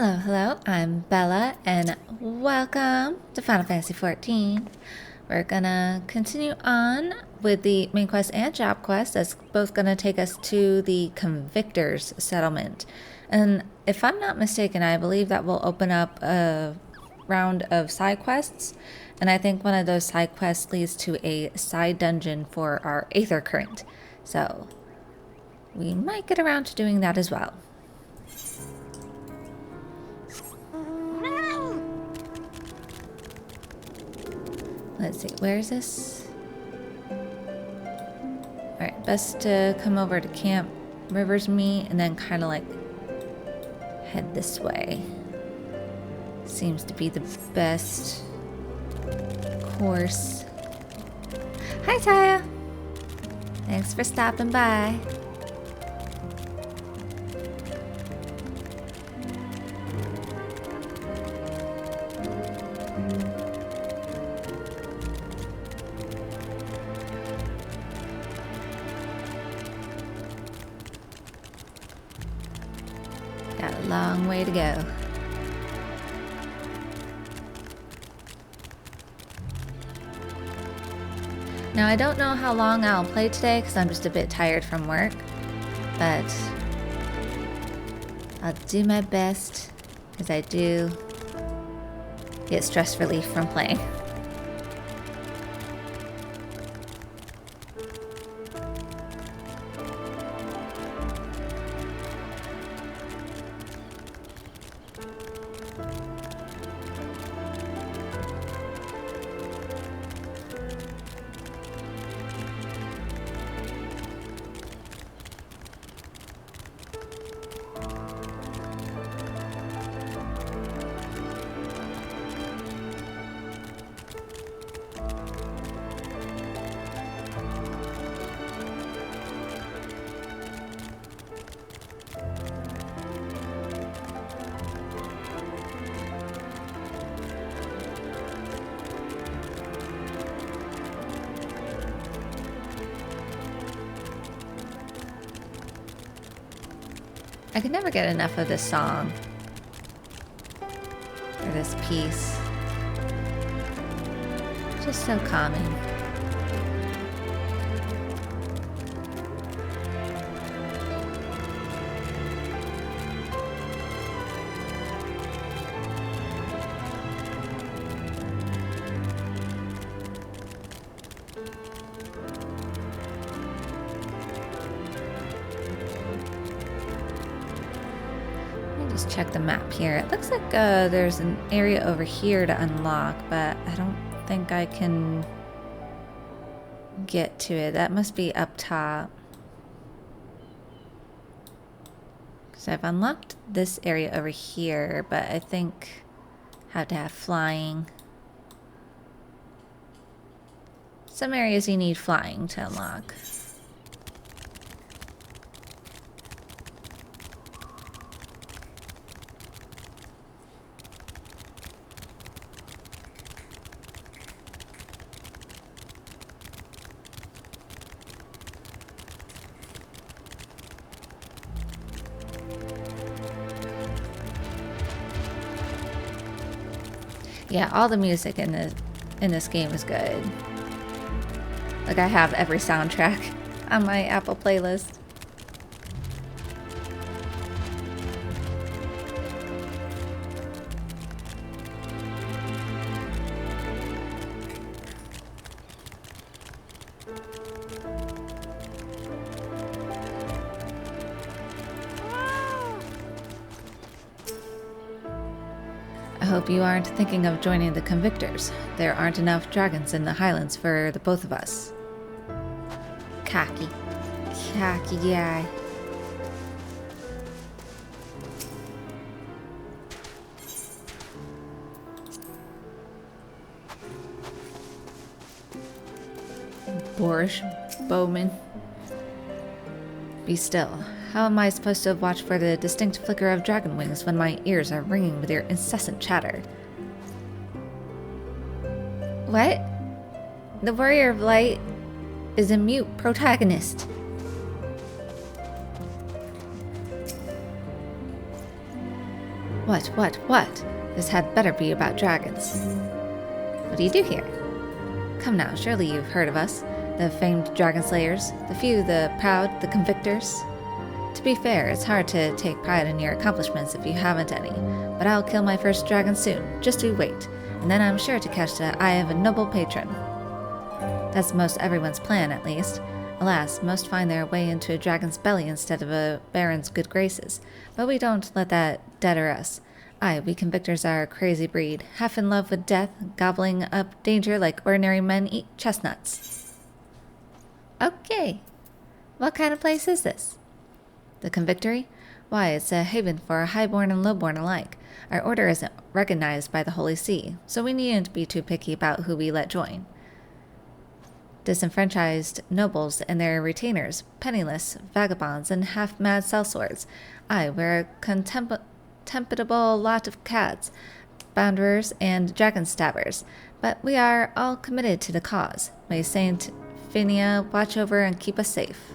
Hello, hello, I'm Bella, and welcome to Final Fantasy XIV. We're gonna continue on with the main quest and job quest. That's both gonna take us to the Convictors settlement. And if I'm not mistaken, I believe that will open up a round of side quests. And I think one of those side quests leads to a side dungeon for our Aether Current. So we might get around to doing that as well. Let's see, where is this? Alright, best to come over to Camp Riversmeet and then kind of like head this way. Seems to be the best course. Hi, Taya! Thanks for stopping by. Got a long way to go. Now, I don't know how long I'll play today because I'm just a bit tired from work, but I'll do my best because I do get stress relief from playing. I can never get enough of this song, or this piece. Just so calming. Just check the map here. It looks like there's an area over here to unlock, but I don't think I can get to it. That must be up top. Because I've unlocked this area over here, but I think I have to have flying. Some areas you need flying to unlock. Yeah, all the music in this game is good. Like, I have every soundtrack on my Apple playlist. I hope you aren't thinking of joining the Convictors. There aren't enough dragons in the Highlands for the both of us. Cocky guy. Boorish bowman. Be still. How am I supposed to watch for the distinct flicker of dragon wings when my ears are ringing with your incessant chatter? What? The Warrior of Light is a mute protagonist. What? This had better be about dragons. What do you do here? Come now, surely you've heard of us. The famed dragon slayers, the few, the proud, the convictors. To be fair, it's hard to take pride in your accomplishments if you haven't any, but I'll kill my first dragon soon, just you wait, and then I'm sure to catch the eye of a noble patron. That's most everyone's plan, at least. Alas, most find their way into a dragon's belly instead of a baron's good graces, but we don't let that deter us. Aye, we convictors are a crazy breed, half in love with death, gobbling up danger like ordinary men eat chestnuts. Okay. What kind of place is this? The Convictory? Why, it's a haven for highborn and lowborn alike. Our order isn't recognized by the Holy See, so we needn't be too picky about who we let join. Disenfranchised nobles and their retainers, penniless vagabonds, and half-mad sellswords. Aye, we're a contemptible lot of cads, bounderers, and dragon stabbers, but we are all committed to the cause. May Saint Phinia watch over and keep us safe.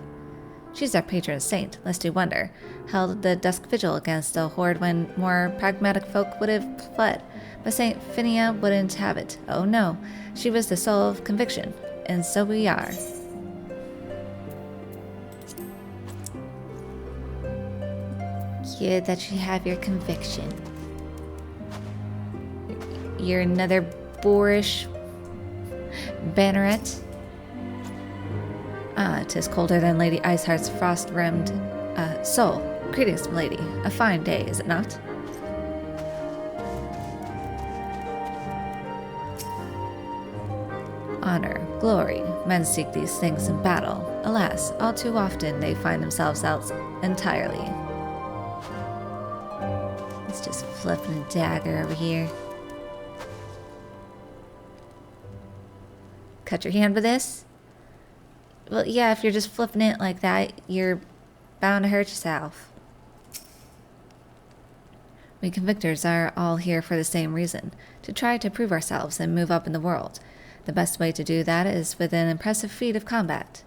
She's our patron saint, lest you wonder. Held the Dusk Vigil against a horde when more pragmatic folk would have fled, but Saint Phinia wouldn't have it. Oh no, she was the soul of conviction, and so we are. Good that you have your conviction. You're another boorish banneret. Ah, 'tis colder than Lady Iceheart's frost-rimmed soul. Greetings, milady. A fine day, is it not? Honor, glory, men seek these things in battle. Alas, all too often they find themselves out entirely. It's just flipping a dagger over here. Cut your hand with this? Well, yeah, if you're just flipping it like that, you're bound to hurt yourself. We convictors are all here for the same reason, to try to prove ourselves and move up in the world. The best way to do that is with an impressive feat of combat.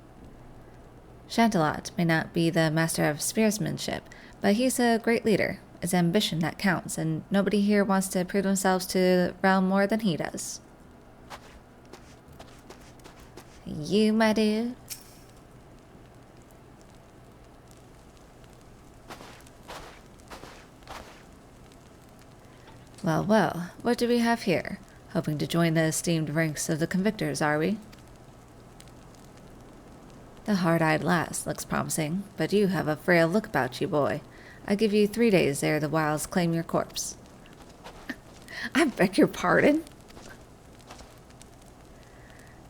Chantelot may not be the master of spearsmanship, but he's a great leader. It's ambition that counts, and nobody here wants to prove themselves to the realm more than he does. You, my dude. Well, what do we have here? Hoping to join the esteemed ranks of the convictors, are we? The hard-eyed lass looks promising, but you have a frail look about you, boy. I give you 3 days ere the wilds claim your corpse. I beg your pardon?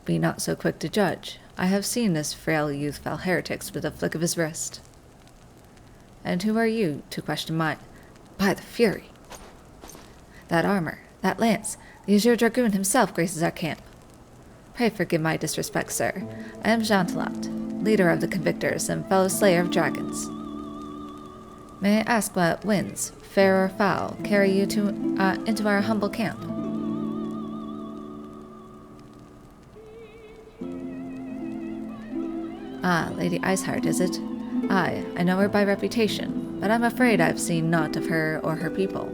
Be not so quick to judge. I have seen this frail youth fell heretics with a flick of his wrist. And who are you to question mine? By the Fury! That armor, that lance, the Azure Dragoon himself graces our camp. Pray forgive my disrespect, sir. I am Chantelot, leader of the Convictors and fellow slayer of dragons. May I ask what winds, fair or foul, carry you into our humble camp? Ah, Lady Iceheart, is it? Aye, I know her by reputation, but I'm afraid I've seen naught of her or her people.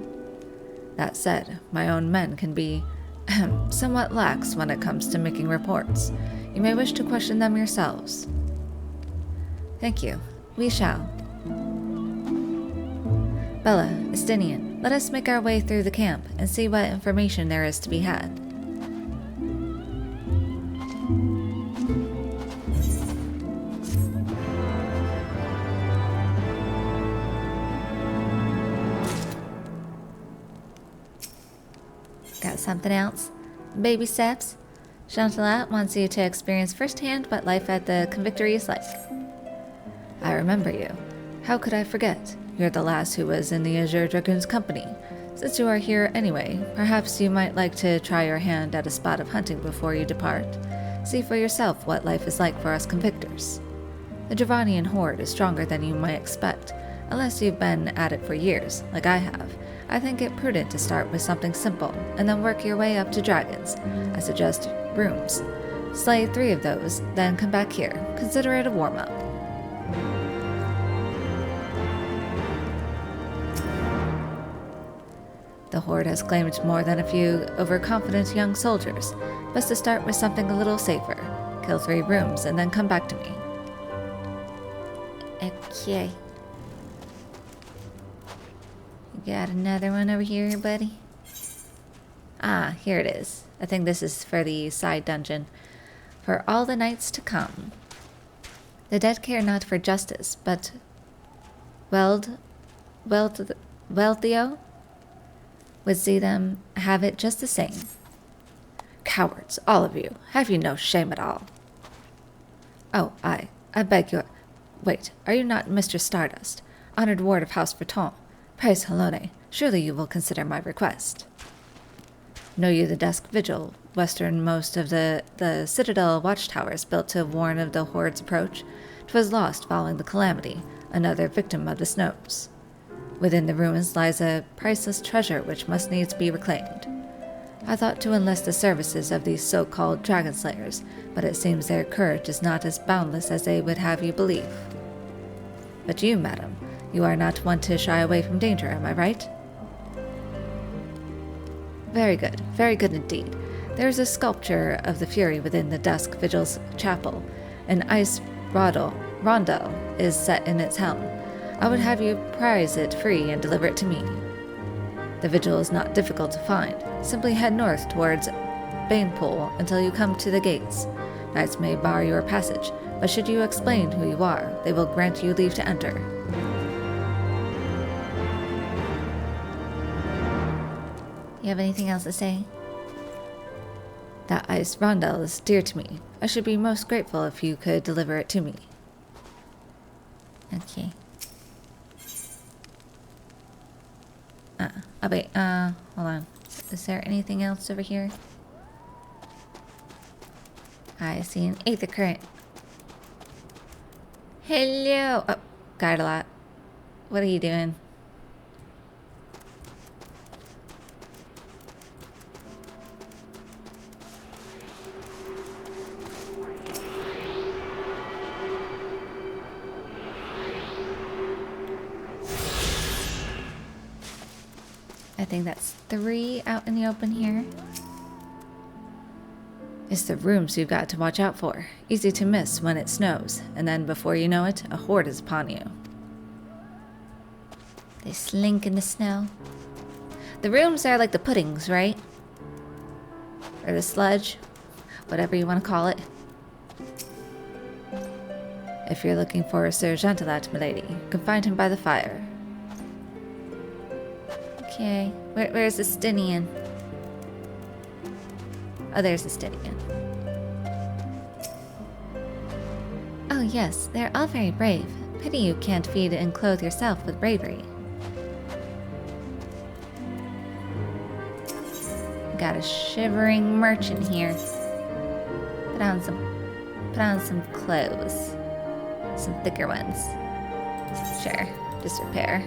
That said, my own men can be somewhat lax when it comes to making reports. You may wish to question them yourselves. Thank you. We shall. Bella, Estinian, let us make our way through the camp and see what information there is to be had. Got something else? Baby steps? Chantelot wants you to experience firsthand what life at the Convictory is like. I remember you. How could I forget? You're the lass who was in the Azure Dragoon's company. Since you are here anyway, perhaps you might like to try your hand at a spot of hunting before you depart. See for yourself what life is like for us convictors. The Dravanian horde is stronger than you might expect, unless you've been at it for years, like I have. I think it prudent to start with something simple, and then work your way up to dragons. I suggest rooms. Slay 3 of those, then come back here. Consider it a warm-up. The Horde has claimed more than a few overconfident young soldiers. Best to start with something a little safer. Kill 3 rooms and then come back to me. Okay. You got another one over here, buddy? Ah, here it is. I think this is for the side dungeon. For all the nights to come. The dead care not for justice, but Wealthio would see them have it just the same. Cowards, all of you. Have you no shame at all? Oh, I beg your... Wait, are you not Mr. Stardust, honored ward of House Breton? Praise Helone, surely you will consider my request. Know you the Dusk Vigil, westernmost of the Citadel watchtowers built to warn of the Horde's approach? 'Twas lost following the calamity, another victim of the snows. Within the ruins lies a priceless treasure which must needs be reclaimed. I thought to enlist the services of these so-called dragon slayers, but it seems their courage is not as boundless as they would have you believe. But you, madam, you are not one to shy away from danger, am I right? Very good indeed. There is a sculpture of the Fury within the Dusk Vigil's chapel. An ice rondel is set in its helm. I would have you prize it free and deliver it to me. The Vigil is not difficult to find. Simply head north towards Banepool until you come to the gates. Knights may bar your passage, but should you explain who you are, they will grant you leave to enter. You have anything else to say? That ice rondel is dear to me. I should be most grateful if you could deliver it to me. Okay. Oh wait, hold on. Is there anything else over here? I see an aether current. Hello! Oh, got a lot. What are you doing? I think that's 3 out in the open here. It's the rooms you've got to watch out for. Easy to miss when it snows, and then before you know it, a horde is upon you. They slink in the snow. The rooms are like the puddings, right? Or the sludge, whatever you want to call it. If you're looking for Sir Gentelat, milady, you can find him by the fire. Okay, where's the Stinian? Oh, there's the Stinian. Oh yes, they're all very brave. Pity you can't feed and clothe yourself with bravery. Got a shivering merchant here. Put on some clothes. Some thicker ones. Sure, just repair.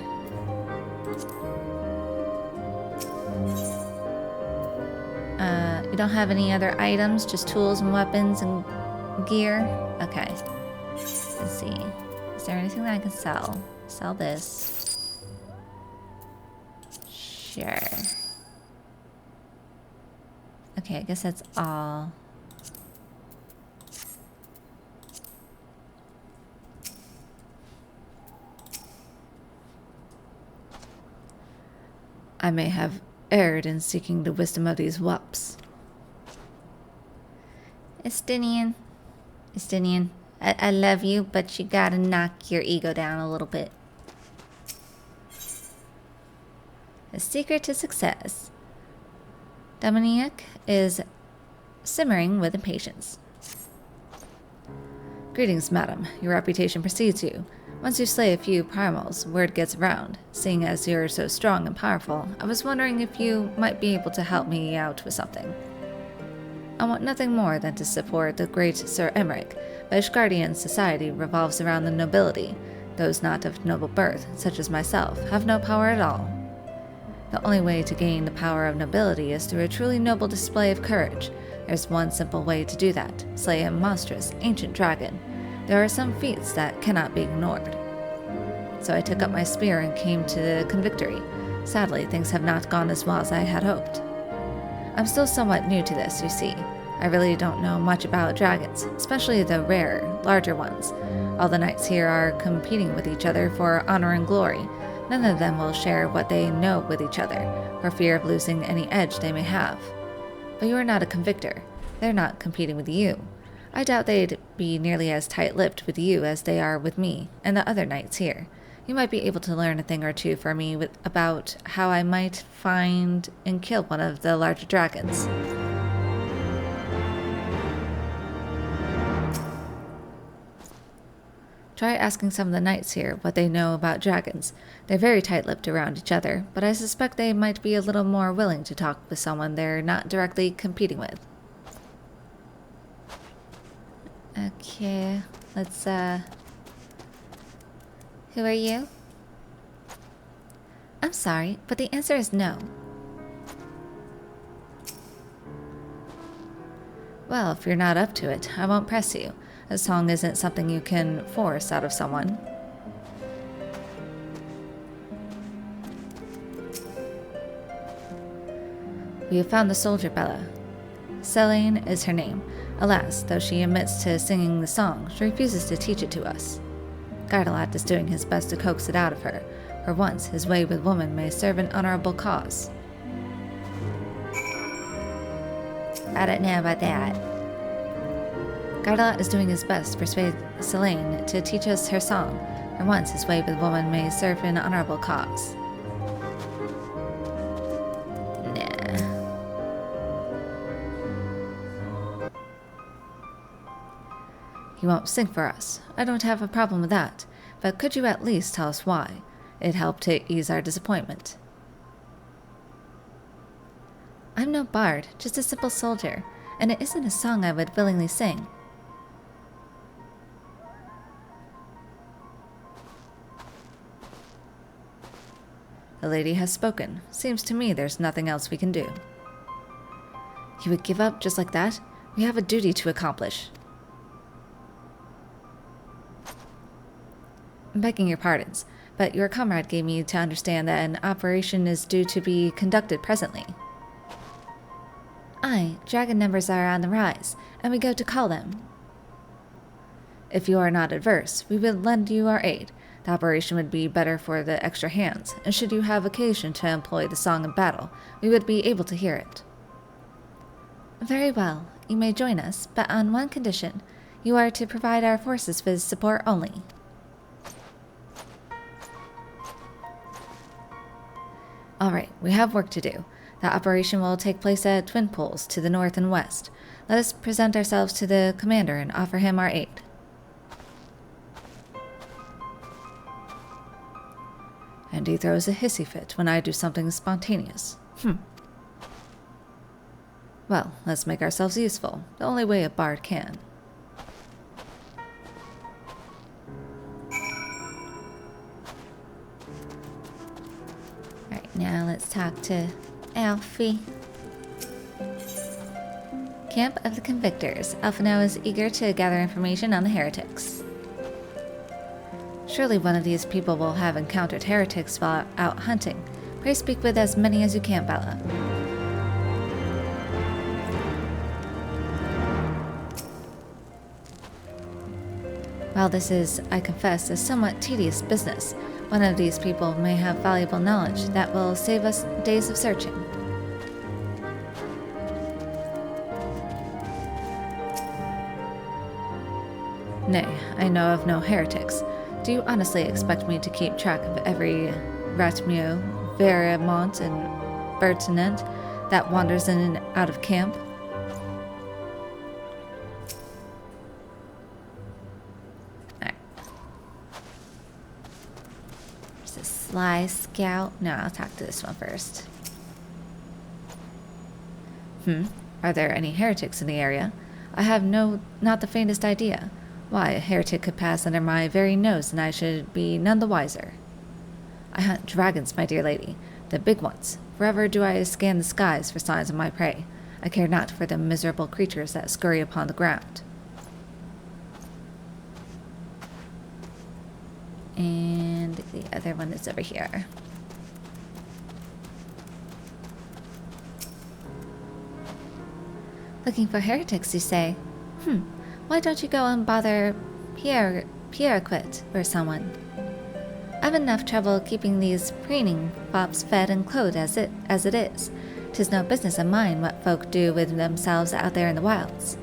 You don't have any other items, just tools and weapons and gear? Okay. Let's see. Is there anything that I can sell? Sell this. Sure. Okay, I guess that's all. I may have erred in seeking the wisdom of these whelps. Estinian, I love you, but you gotta knock your ego down a little bit. The secret to success. Dominique is simmering with impatience. Greetings, madam. Your reputation precedes you. Once you slay a few primals, word gets around. Seeing as you're so strong and powerful, I was wondering if you might be able to help me out with something. I want nothing more than to support the great Sir Emmerich. Ishgardian society revolves around the nobility. Those not of noble birth, such as myself, have no power at all. The only way to gain the power of nobility is through a truly noble display of courage. There's one simple way to do that: slay a monstrous, ancient dragon. There are some feats that cannot be ignored. So I took up my spear and came to the convictory. Sadly, things have not gone as well as I had hoped. I'm still somewhat new to this, you see. I really don't know much about dragons, especially the rarer, larger ones. All the knights here are competing with each other for honor and glory. None of them will share what they know with each other, for fear of losing any edge they may have. But you are not a convictor. They're not competing with you. I doubt they'd be nearly as tight-lipped with you as they are with me and the other knights here. You might be able to learn a thing or two from me about how I might find and kill one of the larger dragons. Try asking some of the knights here what they know about dragons. They're very tight-lipped around each other, but I suspect they might be a little more willing to talk with someone they're not directly competing with. Okay, let's, Who are you? I'm sorry, but the answer is no. Well, if you're not up to it, I won't press you. A song isn't something you can force out of someone. We have found the soldier, Bella. Selene is her name. Alas, though she admits to singing the song, she refuses to teach it to us. Gardalat is doing his best to coax it out of her. For once, his way with woman may serve an honorable cause. I don't know about that. Gardalat is doing his best to persuade Selene to teach us her song. For once, his way with woman may serve an honorable cause. He won't sing for us. I don't have a problem with that, but could you at least tell us why? It'd help to ease our disappointment. I'm no bard, just a simple soldier, and it isn't a song I would willingly sing. The lady has spoken. Seems to me there's nothing else we can do. You would give up just like that? We have a duty to accomplish. I'm begging your pardons, but your comrade gave me to understand that an operation is due to be conducted presently. Aye, dragon numbers are on the rise, and we go to call them. If you are not adverse, we would lend you our aid. The operation would be better for the extra hands, and should you have occasion to employ the song in battle, we would be able to hear it. Very well, you may join us, but on one condition. You are to provide our forces with support only. Alright, we have work to do. The operation will take place at Twin Pools to the north and west. Let us present ourselves to the commander and offer him our aid. And he throws a hissy fit when I do something spontaneous. Well, let's make ourselves useful, the only way a bard can. Alright, now let's talk to Alfie. Camp of the Convictors. Alphino is eager to gather information on the heretics. Surely one of these people will have encountered heretics while out hunting. Pray speak with as many as you can, Bella. While this is, I confess, a somewhat tedious business, one of these people may have valuable knowledge that will save us days of searching. Nay, I know of no heretics. Do you honestly expect me to keep track of every Ratmio, Veramont, and Bertinent that wanders in and out of camp? Alright. There's a sly scout. No, I'll talk to this one first. Are there any heretics in the area? I have not the faintest idea. Why, a heretic could pass under my very nose and I should be none the wiser. I hunt dragons, my dear lady, the big ones. Forever do I scan the skies for signs of my prey. I care not for the miserable creatures that scurry upon the ground. And the other one is over here. Looking for heretics, you say? Why don't you go and bother Pierrequit or someone? I've enough trouble keeping these preening fops fed and clothed as it is. 'Tis no business of mine what folk do with themselves out there in the wilds.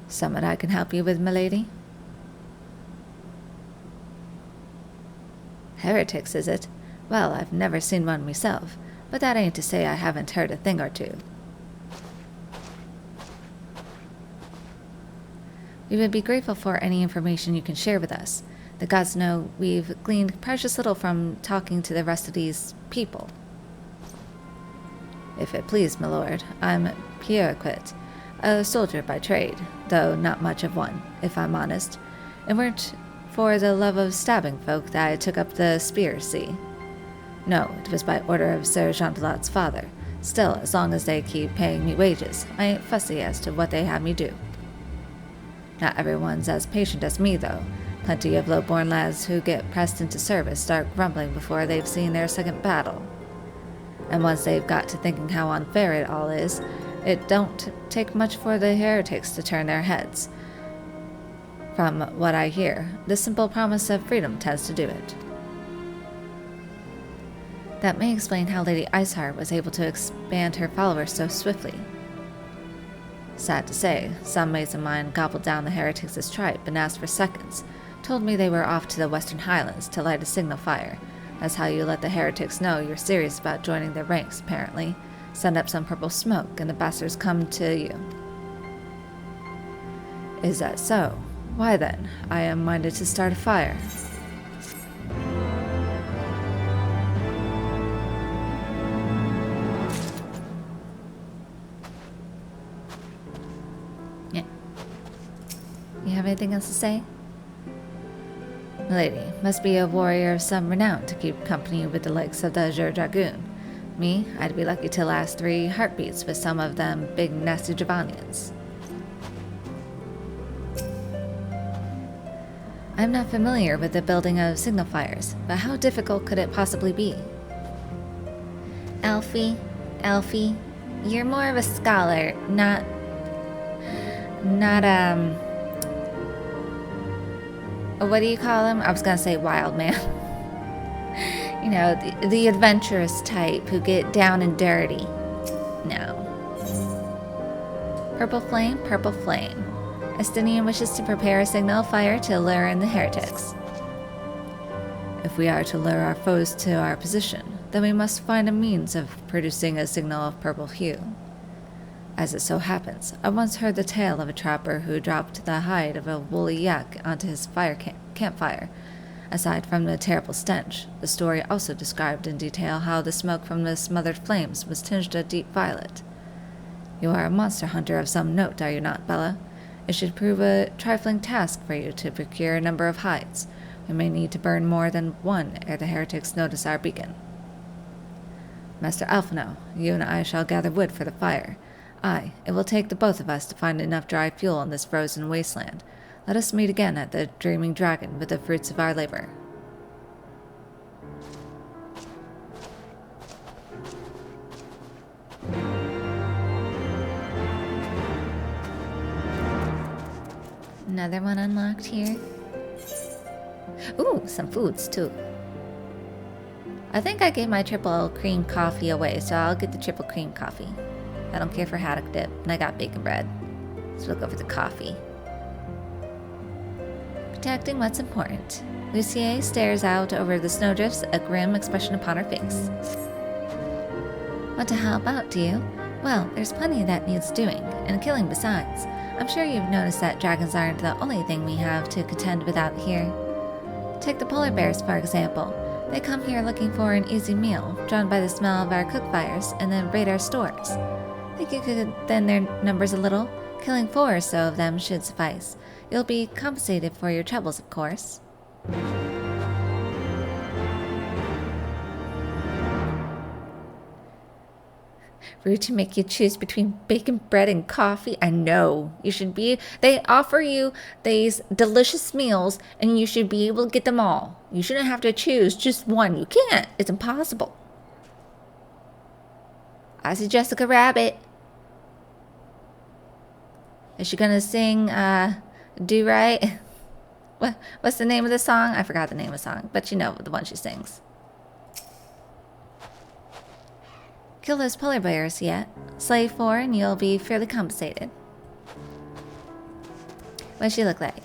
Somewhat I can help you with, milady? Heretics, is it? Well, I've never seen one myself, but that ain't to say I haven't heard a thing or two. We would be grateful for any information you can share with us. The gods know we've gleaned precious little from talking to the rest of these people. If it please, my lord, I'm Pierrequit, a soldier by trade, though not much of one, if I'm honest. It weren't for the love of stabbing folk that I took up the spear, see? No, it was by order of Sir Jean-Pilat's father. Still, as long as they keep paying me wages, I ain't fussy as to what they have me do. Not everyone's as patient as me, though. Plenty of low-born lads who get pressed into service start grumbling before they've seen their second battle. And once they've got to thinking how unfair it all is, it don't take much for the heretics to turn their heads. From what I hear, the simple promise of freedom tends to do it. That may explain how Lady Iceheart was able to expand her followers so swiftly. Sad to say, some mates of mine gobbled down the heretics as tripe and asked for seconds, told me they were off to the Western Highlands to light a signal fire. That's how you let the heretics know you're serious about joining their ranks, apparently. Send up some purple smoke and the bastards come to you. Is that so? Why then, I am minded to start a fire. Yeah. You have anything else to say? Lady, must be a warrior of some renown to keep company with the likes of the Azure Dragoon. Me, I'd be lucky to last 3 heartbeats with some of them big nasty Javanians. I'm not familiar with the building of signal fires, but how difficult could it possibly be? Elfie, you're more of a scholar, not what do you call him? I was gonna say wild man. You know, the adventurous type who get down and dirty. No. Purple flame. Estinian wishes to prepare a signal fire to lure in the heretics. If we are to lure our foes to our position, then we must find a means of producing a signal of purple hue. As it so happens, I once heard the tale of a trapper who dropped the hide of a woolly yak onto his campfire. Aside from the terrible stench, the story also described in detail how the smoke from the smothered flames was tinged a deep violet. You are a monster hunter of some note, are you not, Bella? It should prove a trifling task for you to procure a number of hides. We may need to burn more than one ere the heretics notice our beacon. Master Alphino, you and I shall gather wood for the fire. Aye, it will take the both of us to find enough dry fuel in this frozen wasteland. Let us meet again at the Dreaming Dragon with the fruits of our labor. Another one unlocked here. Ooh, some foods too. I think I gave my triple cream coffee away, so I'll get the triple cream coffee. I don't care for haddock dip, and I got bacon bread. So we'll go for the coffee. Protecting what's important. Lucier stares out over the snowdrifts, a grim expression upon her face. Want to help out, do you? Well, there's plenty that needs doing, and killing besides. I'm sure you've noticed that dragons aren't the only thing we have to contend with out here. Take the polar bears, for example. They come here looking for an easy meal, drawn by the smell of our cook fires, and then raid our stores. Think you could thin their numbers a little? Killing 4 or so of them should suffice. You'll be compensated for your troubles, of course. Rude to make you choose between bacon bread and coffee. I know. You should be. They offer you these delicious meals and you should be able to get them all. You shouldn't have to choose just one. You can't. It's impossible. I see Jessica Rabbit. Is she gonna sing Do Right? What's the name of the song? I forgot the name of the song, but you know the one she sings. Kill those polar bears yet. Slay 4 and you'll be fairly compensated. What does she look like?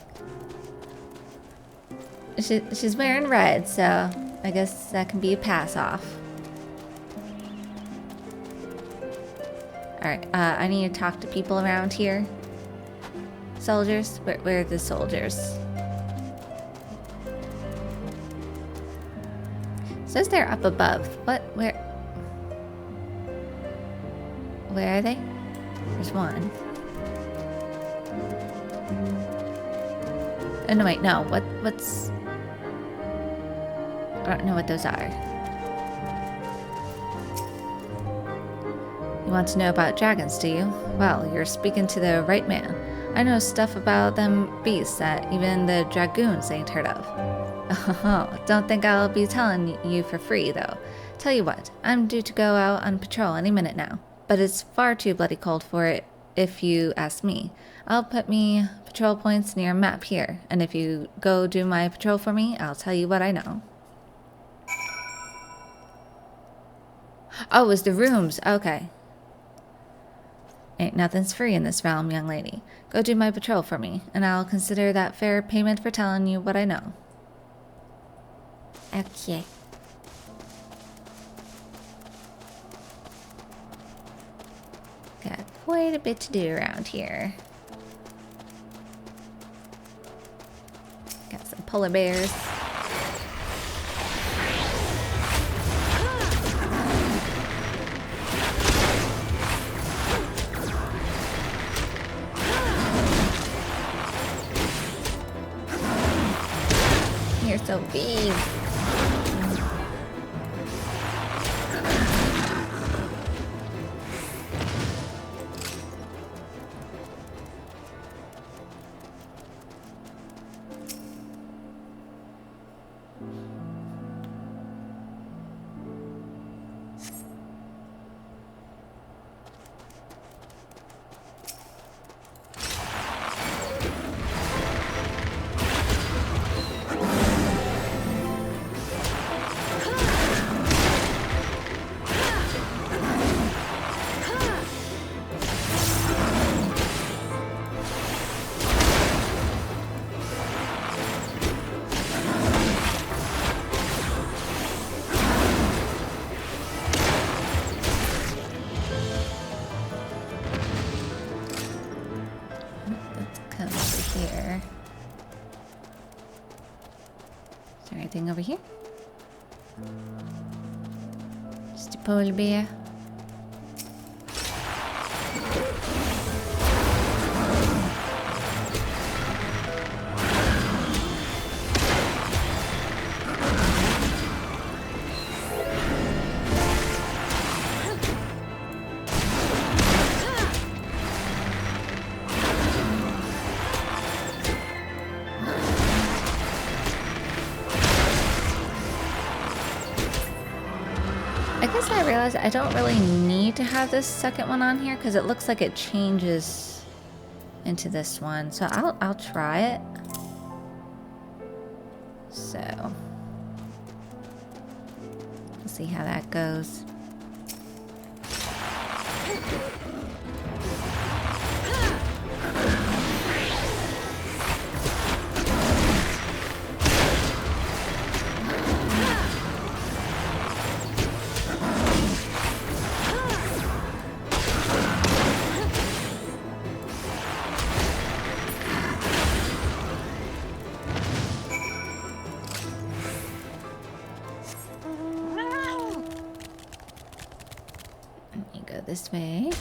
She's wearing red, so I guess that can be a pass off. Alright, I need to talk to people around here. Soldiers? Where are the soldiers? It says they're up above. What? Where are they? There's one. Oh, no, wait, no. What's... I don't know what those are. You want to know about dragons, do you? Well, you're speaking to the right man. I know stuff about them beasts that even the dragoons ain't heard of. Oh, don't think I'll be telling you for free, though. Tell you what, I'm due to go out on patrol any minute now. But it's far too bloody cold for it, if you ask me. I'll put me patrol points near a map here, and if you go do my patrol for me, I'll tell you what I know. Oh, it was the rooms. Okay. Ain't nothing's free in this realm, young lady. Go do my patrol for me, and I'll consider that fair payment for telling you what I know. Okay. Got quite a bit to do around here. Got some polar bears. You're so big. Over here. Just a polar bear. I don't really need to have this second one on here because it looks like it changes into this one. So I'll try it. So we'll see how that goes. This way.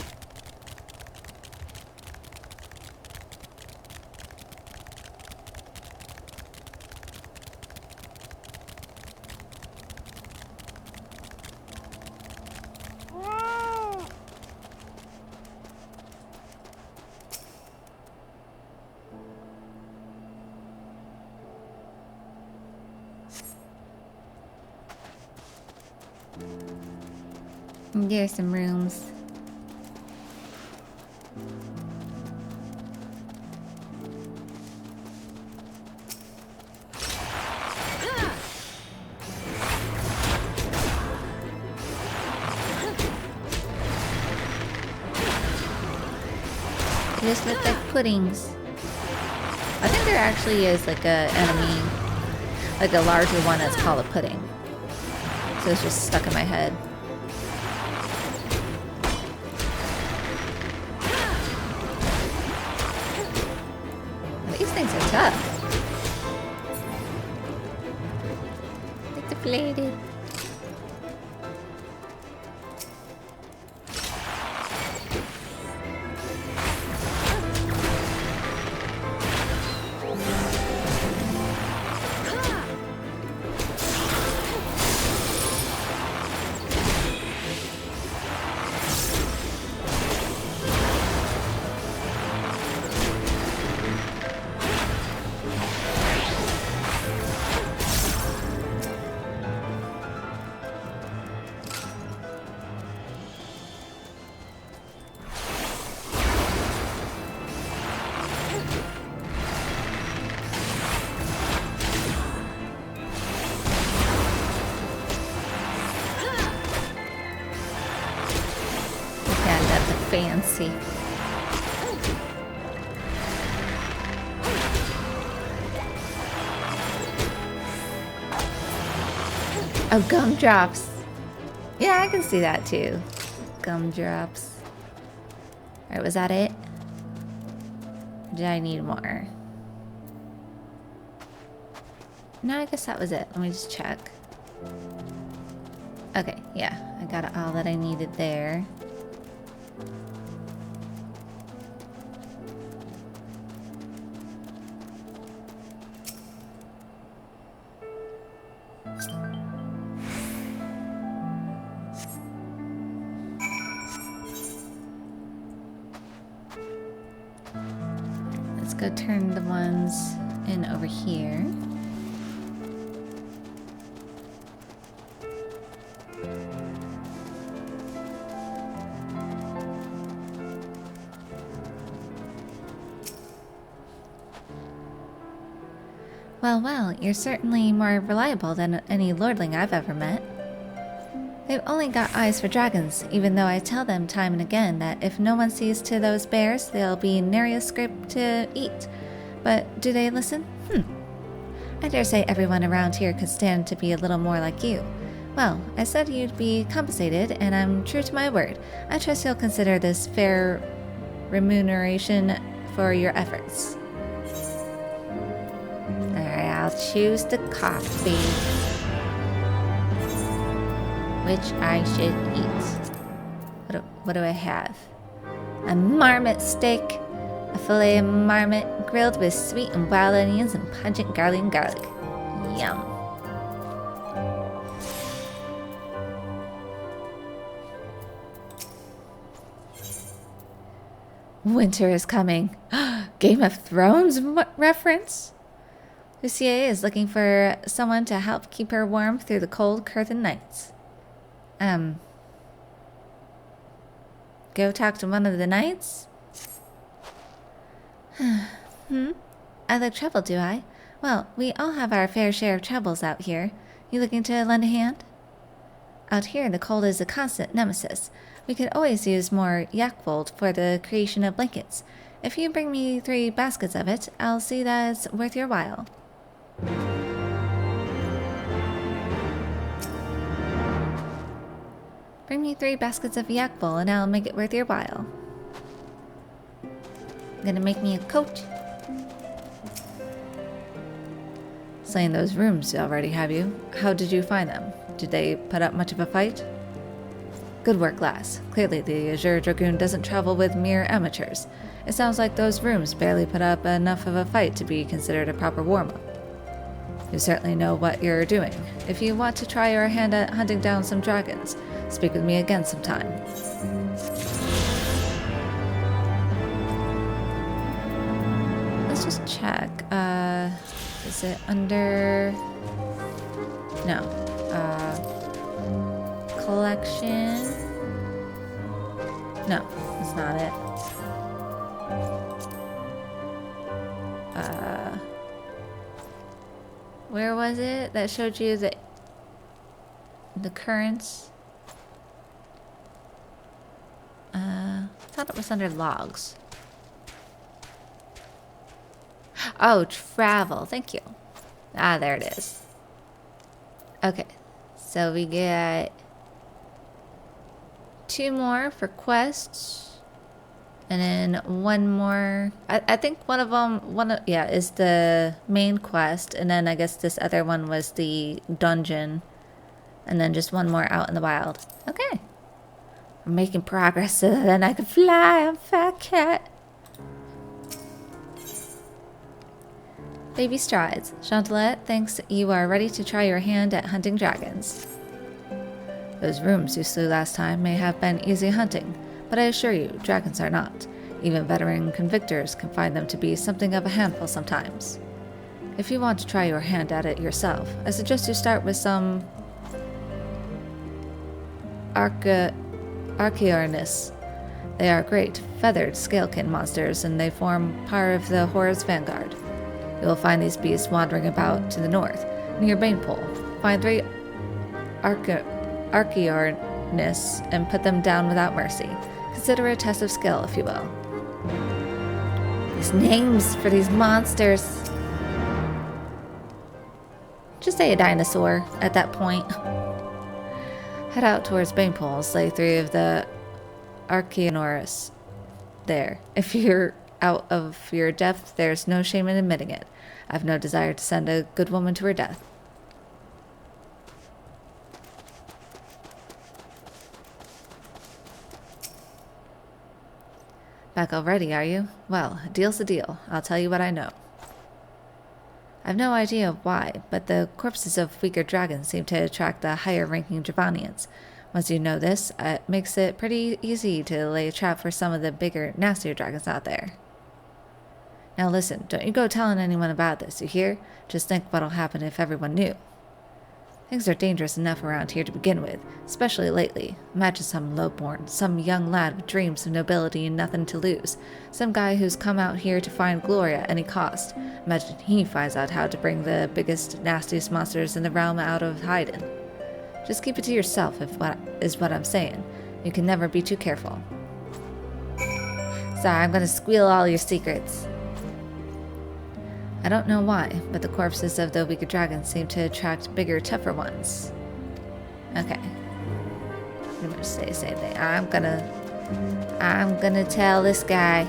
There's some rooms. They just look like puddings. I think there actually is like a enemy, like a larger one that's called a pudding. So it's just stuck in my head. These things are tough. It's deflated. Fancy. Oh, gumdrops. Yeah, I can see that too. Gumdrops. Alright, was that it? Did I need more? No, I guess that was it. Let me just check. Okay, yeah, I got all that I needed there. Let's go turn the ones in over here. Well, you're certainly more reliable than any lordling I've ever met. They've only got eyes for dragons, even though I tell them time and again that if no one sees to those bears, they'll be nary a scrape to eat. But do they listen? I dare say everyone around here could stand to be a little more like you. Well, I said you'd be compensated, and I'm true to my word. I trust you'll consider this fair remuneration for your efforts. Alright, I'll choose the coffee. Which I should eat. What do I have? A marmot steak, a filet of marmot grilled with sweet and wild onions and pungent garlic. Yum. Winter is coming. Game of Thrones reference? Lucia is looking for someone to help keep her warm through the cold curtain nights. Go talk to one of the knights? I look troubled, do I? Well, we all have our fair share of troubles out here. You looking to lend a hand? Out here, the cold is a constant nemesis. We could always use more yakwold for the creation of blankets. If you bring me 3 baskets of it, I'll see that it's worth your while. Bring me 3 baskets of yakwool and I'll make it worth your while. Gonna make me a coat. Slain those rooms already, have you? How did you find them? Did they put up much of a fight? Good work, lass. Clearly the Azure Dragoon doesn't travel with mere amateurs. It sounds like those rooms barely put up enough of a fight to be considered a proper warm-up. You certainly know what you're doing. If you want to try your hand at hunting down some dragons, speak with me again sometime. Let's just check. Is it under... No. collection. No, that's not it. Where was it that showed you the currents? I thought it was under logs. Oh, travel. Thank you. Ah, there it is. Okay, so we get 2 more for quests, and then 1 more. I think one of them, is the main quest, and then I guess this other one was the dungeon, and then just 1 more out in the wild. Okay, I'm making progress so that then I can fly. I'm fat cat. Baby strides. Chantelette thinks you are ready to try your hand at hunting dragons. Those rooms you slew last time may have been easy hunting, but I assure you, dragons are not. Even veteran convictors can find them to be something of a handful sometimes. If you want to try your hand at it yourself, I suggest you start with some Archaeornis. They are great, feathered scalekin monsters, and they form part of the horror's vanguard. You will find these beasts wandering about to the north, near Banepole. Find 3 Archaeornis and put them down without mercy. Consider it a test of skill, if you will. These names for these monsters. Just say a dinosaur at that point. Head out towards Banepole, slay 3 of the Archaeornis there. If you're out of your depth, there's no shame in admitting it. I have no desire to send a good woman to her death. Back already, are you? Well, a deal's a deal. I'll tell you what I know. I've no idea why, but the corpses of weaker dragons seem to attract the higher-ranking Dravanians. Once you know this, it makes it pretty easy to lay a trap for some of the bigger, nastier dragons out there. Now listen, don't you go telling anyone about this, you hear? Just think what'll happen if everyone knew. Things are dangerous enough around here to begin with, especially lately. Imagine some lowborn, some young lad with dreams of nobility and nothing to lose. Some guy who's come out here to find glory at any cost. Imagine he finds out how to bring the biggest, nastiest monsters in the realm out of hiding. Just keep it to yourself, is what I'm saying. You can never be too careful. Sorry, I'm gonna squeal all your secrets. I don't know why, but the corpses of the weaker dragons seem to attract bigger, tougher ones. Okay. I'm gonna say the same thing. I'm gonna tell this guy.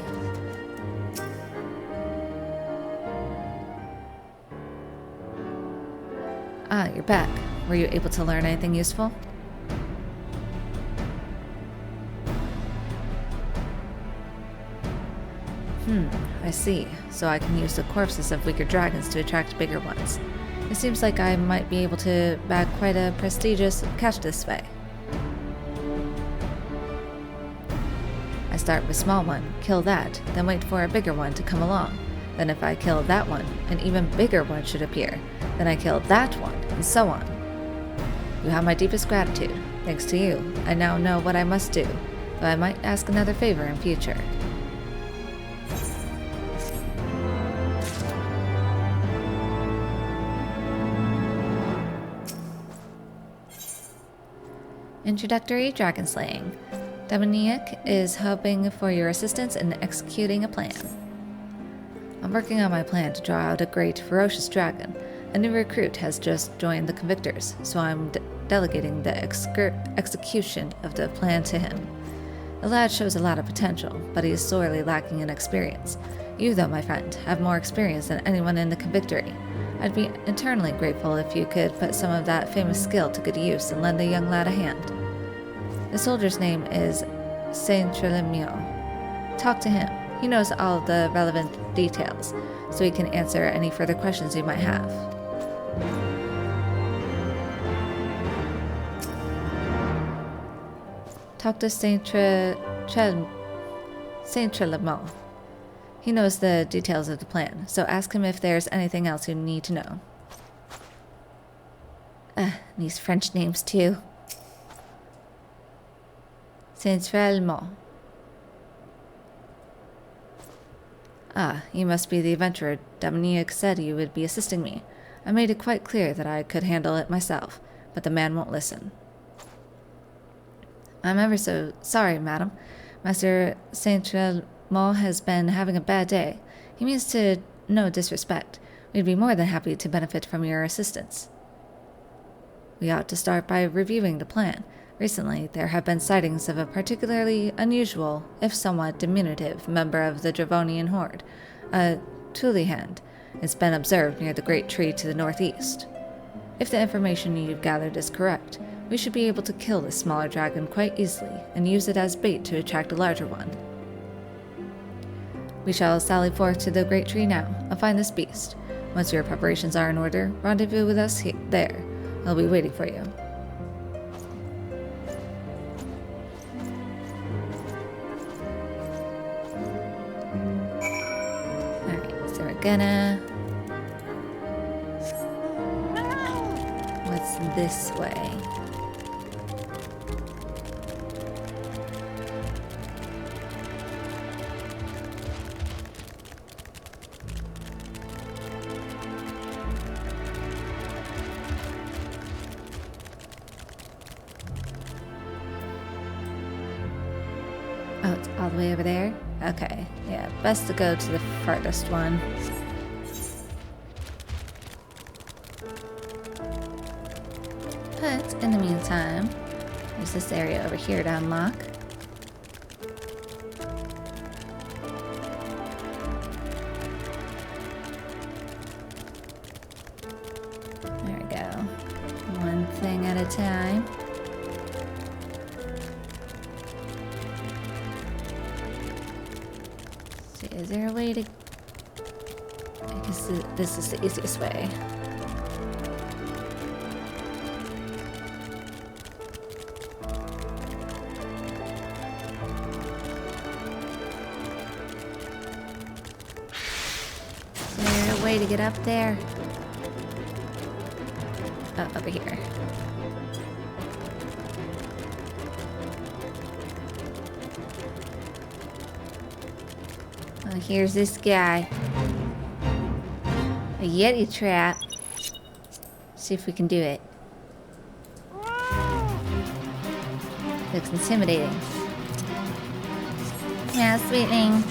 Ah, you're back. Were you able to learn anything useful? I see. So I can use the corpses of weaker dragons to attract bigger ones. It seems like I might be able to bag quite a prestigious catch this way. I start with a small one, kill that, then wait for a bigger one to come along. Then if I kill that one, an even bigger one should appear. Then I kill that one, and so on. You have my deepest gratitude. Thanks to you, I now know what I must do, though I might ask another favor in future. Introductory Dragon Slaying. Dominique is hoping for your assistance in executing a plan. I'm working on my plan to draw out a great, ferocious dragon. A new recruit has just joined the Convictors, so I'm delegating the execution of the plan to him. The lad shows a lot of potential, but he is sorely lacking in experience. You, though, my friend, have more experience than anyone in the Convictory. I'd be eternally grateful if you could put some of that famous skill to good use and lend the young lad a hand. The soldier's name is Saint-Trelemieux. Talk to him. He knows all the relevant details, so he can answer any further questions you might have. Talk to Saint-Trelemieux. He knows the details of the plan, so ask him if there's anything else you need to know. These French names too. Centralement. Ah, you must be the adventurer. Dominique said you would be assisting me. I made it quite clear that I could handle it myself, but the man won't listen. I'm ever so sorry, madam. Master Saint-Tremont has been having a bad day. He means to no disrespect. We'd be more than happy to benefit from your assistance. We ought to start by reviewing the plan. Recently, there have been sightings of a particularly unusual, if somewhat diminutive, member of the Dravonian horde, a Tulihand. It's been observed near the great tree to the northeast. If the information you've gathered is correct, we should be able to kill this smaller dragon quite easily and use it as bait to attract a larger one. We shall sally forth to the great tree now and find this beast. Once your preparations are in order, rendezvous with us there. I'll be waiting for you. Alright, so we're gonna... What's this way? Oh, it's all the way over there? Okay, yeah, best to go to the farthest one. But, in the meantime, there's this area over here to unlock. There we go. One thing at a time. Is there a way to... I guess this is the easiest way. Is there a way to get up there? Oh, over here. Oh, here's this guy. A Yeti trap. See if we can do it. Looks intimidating. Yeah, sweetling.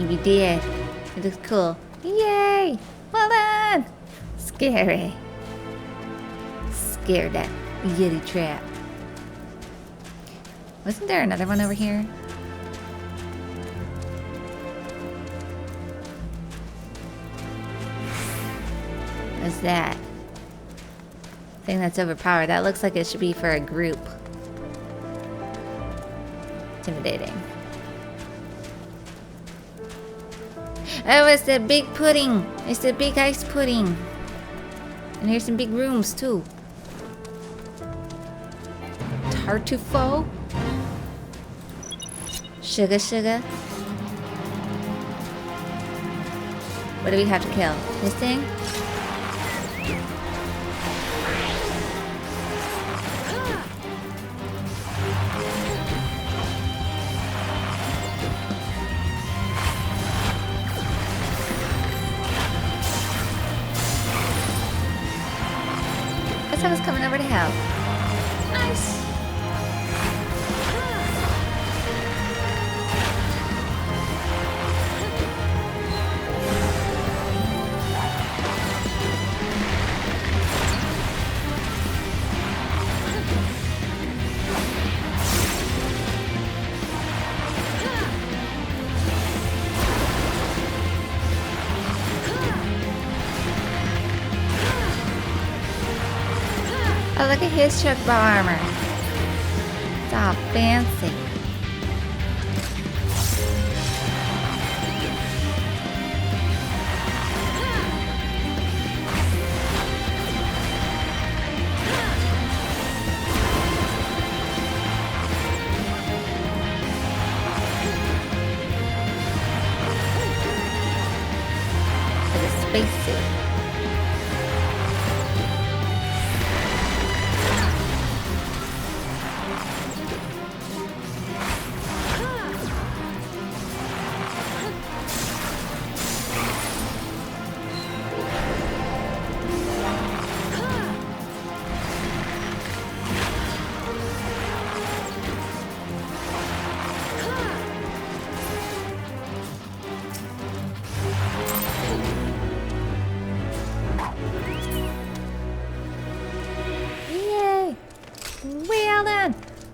We did. It looks cool. Yay! Well done! Scary. Scared that Yeti trap. Wasn't there another one over here? What's that? Thing that's overpowered. That looks like it should be for a group. Intimidating. Oh, it's the big pudding. It's the big ice pudding. And here's some big rooms too. Tartufo. Sugar, sugar. What do we have to kill? This thing? I was coming over to help. Nice. Oh, look at his choke bow armor. It's all fancy. Look at the spacesuit.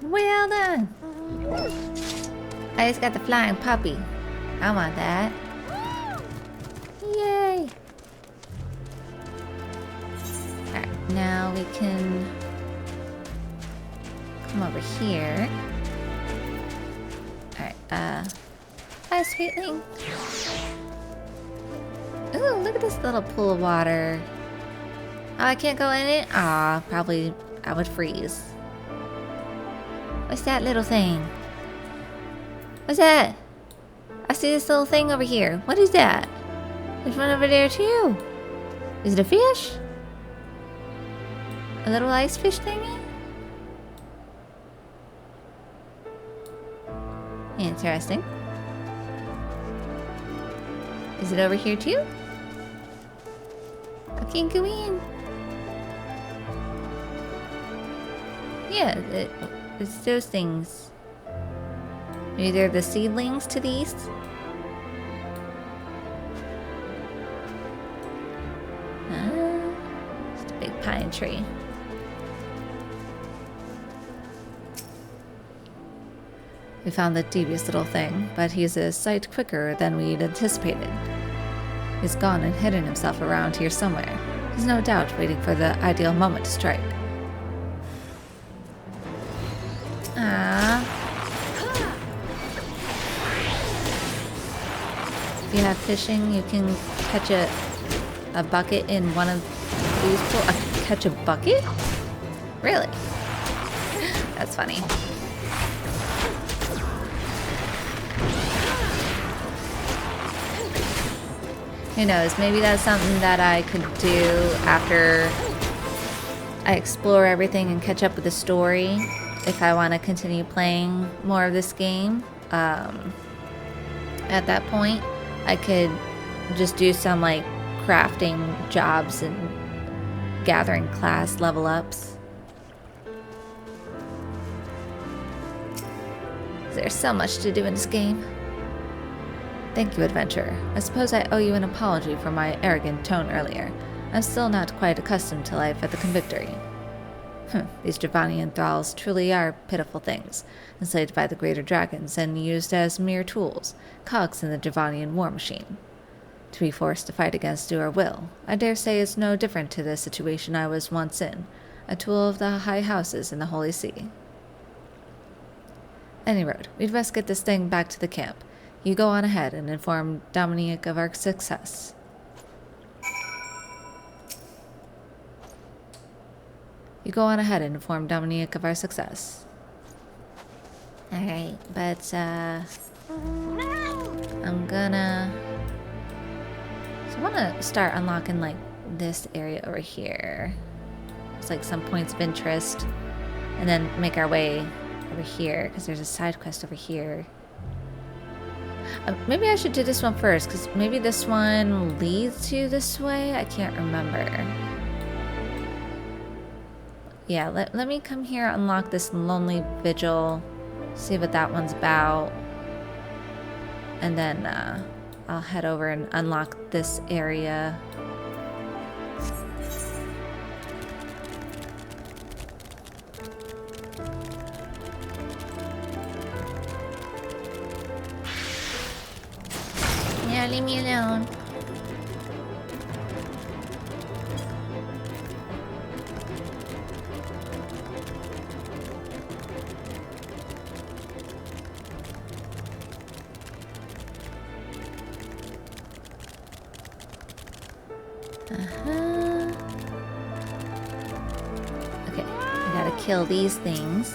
Well done! I just got the flying puppy. I want that. Yay! Alright, now we can come over here. Alright, hi, sweetling. Ooh, look at this little pool of water. Oh, I can't go in it? Aw, probably I would freeze. What's that little thing? What's that? I see this little thing over here. What is that? There's one over there too. Is it a fish? A little ice fish thingy? Interesting. Is it over here too? I can't go in. Yeah, it's those things. Maybe they're the seedlings to the east? It's a big pine tree. We found the devious little thing, but he's a sight quicker than we'd anticipated. He's gone and hidden himself around here somewhere. He's no doubt waiting for the ideal moment to strike. If you have fishing, you can catch a bucket in one of these pools. Catch a bucket? Really? That's funny. Who knows, maybe that's something that I could do after I explore everything and catch up with the story, if I want to continue playing more of this game. At that point, I could just do some like crafting jobs and gathering class level ups. There's so much to do in this game. Thank you, adventurer. I suppose I owe you an apology for my arrogant tone earlier. I'm still not quite accustomed to life at the convictory. These Javanian thralls truly are pitiful things, enslaved by the greater dragons and used as mere tools, cogs in the Javanian war machine. To be forced to fight against your will, I dare say is no different to the situation I was once in, a tool of the high houses in the Holy See. Any road, we'd best get this thing back to the camp. You go on ahead and inform Dominique of our success. You go on ahead and inform Dominique of our success. Alright, but I'm gonna... So I wanna start unlocking like this area over here. It's like some points of interest. And then make our way over here, because there's a side quest over here. Maybe I should do this one first, because maybe this one leads you this way? I can't remember. Yeah, let me come here, unlock this Lonely Vigil, see what that one's about. And then I'll head over and unlock this area. Yeah, leave me alone. Okay, I gotta kill these things.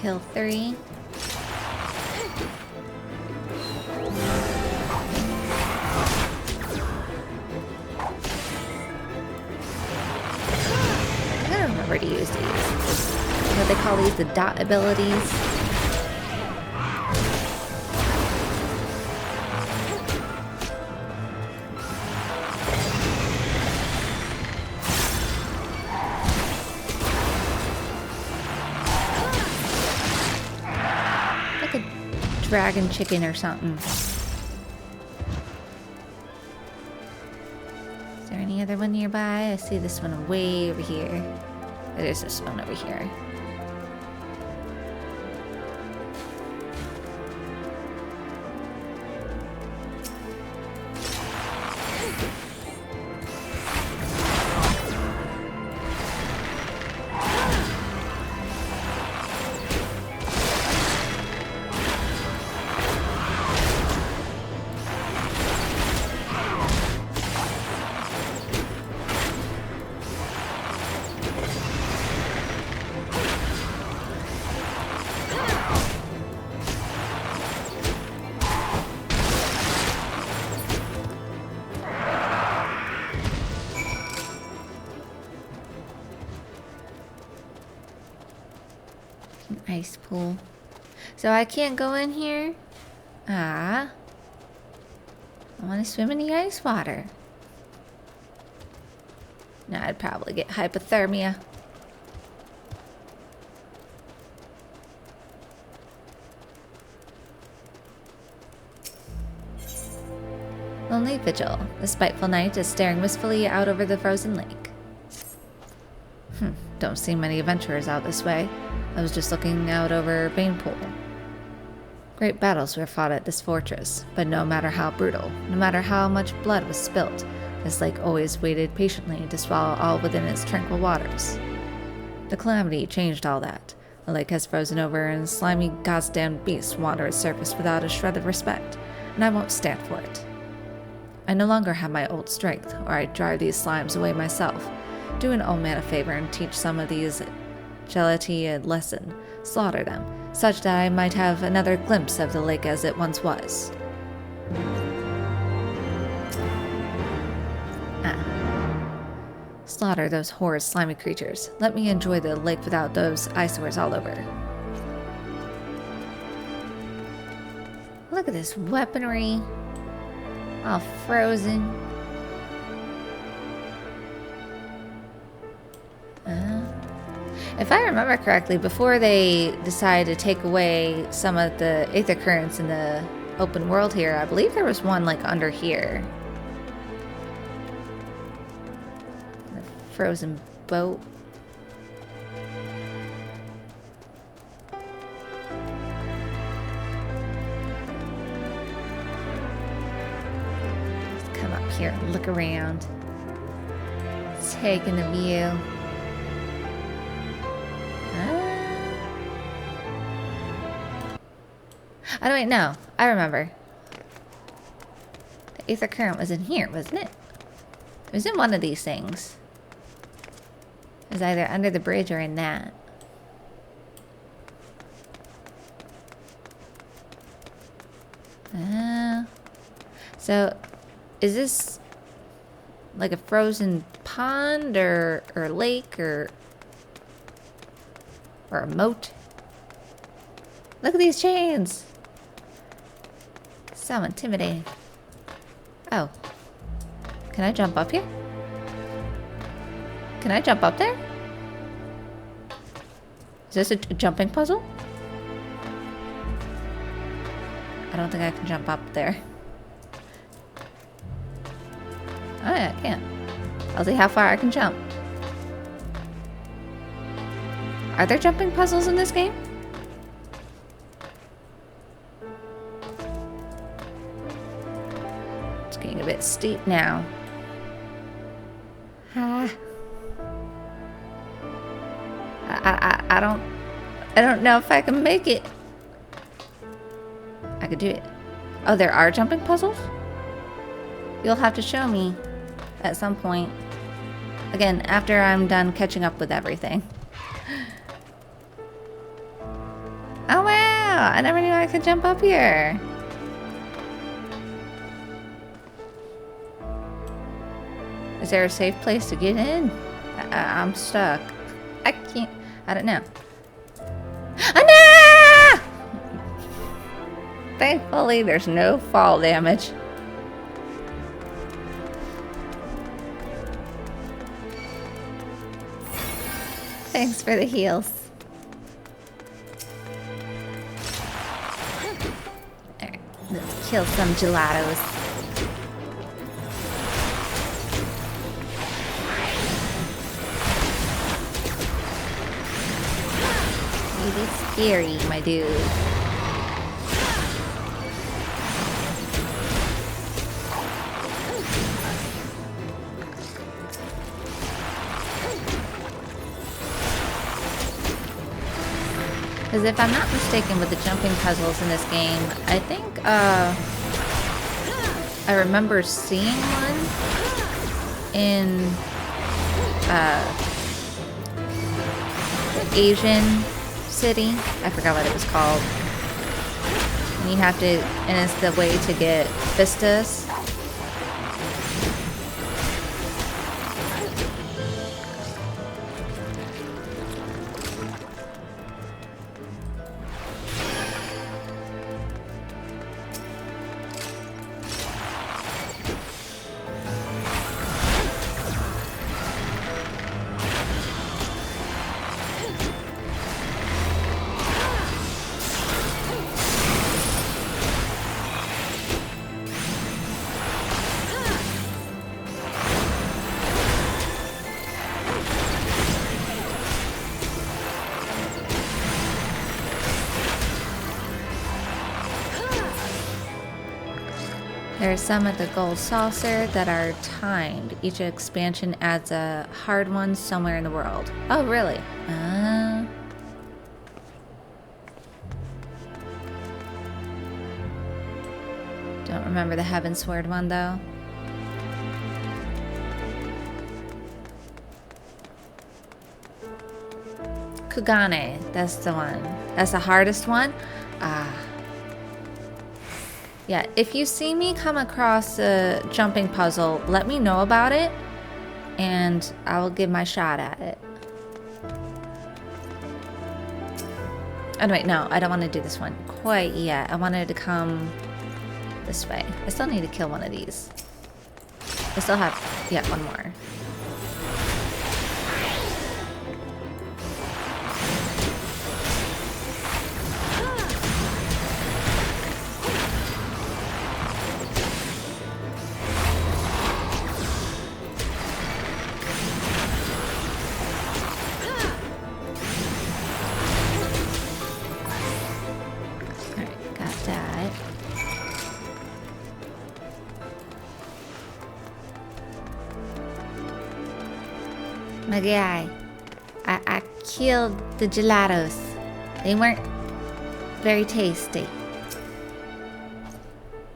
Kill 3. I gotta remember to use these. What they call these, the dot abilities. Dragon chicken or something. Is there any other one nearby? I see this one way over here. There's this one over here. Ice pool. So I can't go in here? Ah. I want to swim in the ice water. No, I'd probably get hypothermia. Lonely Vigil. The spiteful night is staring wistfully out over the frozen lake. Don't see many adventurers out this way. I was just looking out over Banepool. Great battles were fought at this fortress, but no matter how brutal, no matter how much blood was spilt, this lake always waited patiently to swallow all within its tranquil waters. The calamity changed all that. The lake has frozen over and slimy goddamn beasts wander its surface without a shred of respect, and I won't stand for it. I no longer have my old strength, or I'd drive these slimes away myself. Do an old man a favor and teach some of these gelati a lesson. Slaughter them, such that I might have another glimpse of the lake as it once was. Slaughter those horrid slimy creatures. Let me enjoy the lake without those eyesores all over. Look at this weaponry. All frozen. If I remember correctly, before they decided to take away some of the aether currents in the open world here, I believe there was one like under here. Frozen boat. Let's come up here and look around. Taking the view. Oh, wait, no. I remember. The Aether Current was in here, wasn't it? It was in one of these things. It was either under the bridge or in that. So, is this like a frozen pond or lake or a moat? Look at these chains! So intimidating. Oh. Can I jump up here? Can I jump up there? Is this a jumping puzzle? I don't think I can jump up there. Oh yeah, I can. I'll see how far I can jump. Are there jumping puzzles in this game? It's getting a bit steep now. I don't know if I can make it. I could do it. Oh, there are jumping puzzles? You'll have to show me at some point. Again, after I'm done catching up with everything. Oh wow! I never knew I could jump up here. Is there a safe place to get in? I'm stuck. I can't. I don't know. Ah, no! Thankfully, there's no fall damage. Thanks for the heals. Alright, let's kill some gelatos. Really scary, my dude. Because if I'm not mistaken with the jumping puzzles in this game, I think I remember seeing one in the Asian city. I forgot what it was called. And you have to, and it's the way to get vistas. There are some at the gold saucer that are timed. Each expansion adds a hard one somewhere in the world. Oh, really? Don't remember the Heavensward one, though. Kugane, that's the one. That's the hardest one? Yeah, if you see me come across a jumping puzzle, let me know about it, and I will give my shot at it. Oh, wait, no, I don't want to do this one quite yet. I wanted to come this way. I still need to kill one of these. I still have, yeah, one more. My guy. I killed the gelatos. They weren't very tasty.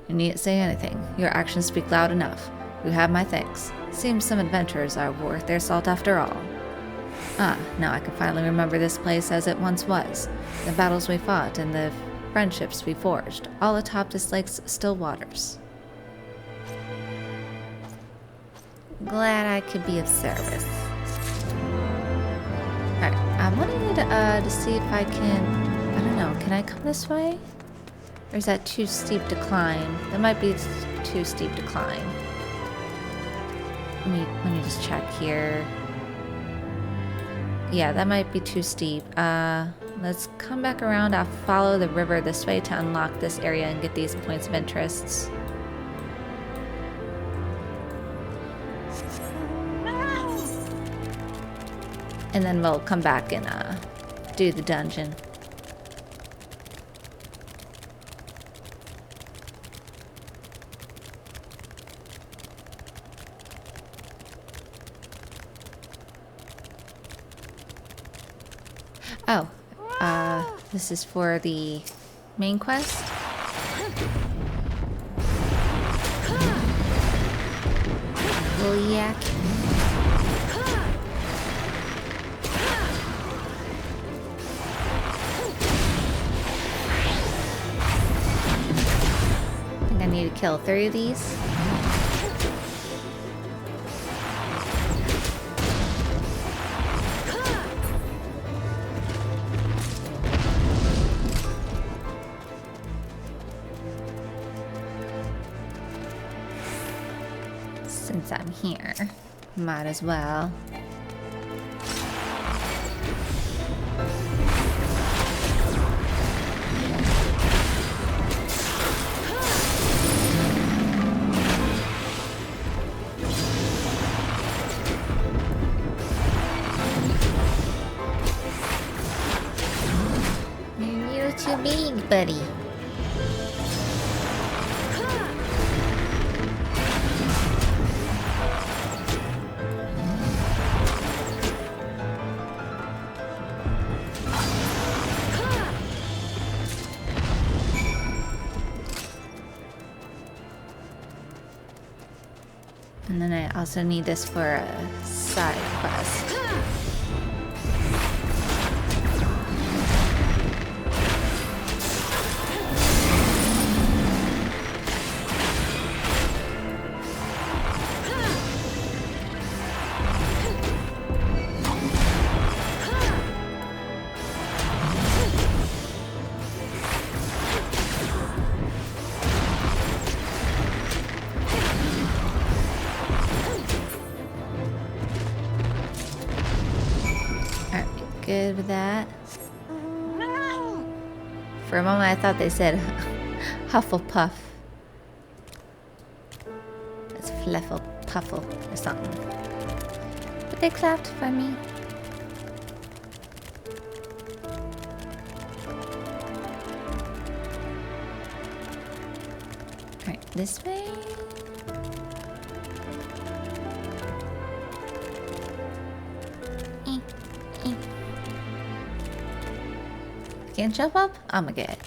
You needn't say anything. Your actions speak loud enough. You have my thanks. Seems some adventurers are worth their salt after all. Ah, now I can finally remember this place as it once was. The battles we fought and the friendships we forged, all atop this lake's still waters. Glad I could be of service. Alright, I wanted to see if I can... I don't know, can I come this way? Or is that too steep to climb? That might be too steep to climb. Let me just check here. Yeah, that might be too steep. Let's come back around. I'll follow the river this way to unlock this area and get these points of interest. And then we'll come back and do the dungeon. Oh, this is for the main quest. Yak. I think I need to kill 3 of these. Since I'm here, might as well. You're too big, buddy. And then I also need this for a side quest. Good with that. For a moment I thought they said Hufflepuff. It's Fleffle Puffle or something. But they clapped for me. Alright, this way. Can't jump up? I'm gonna get it.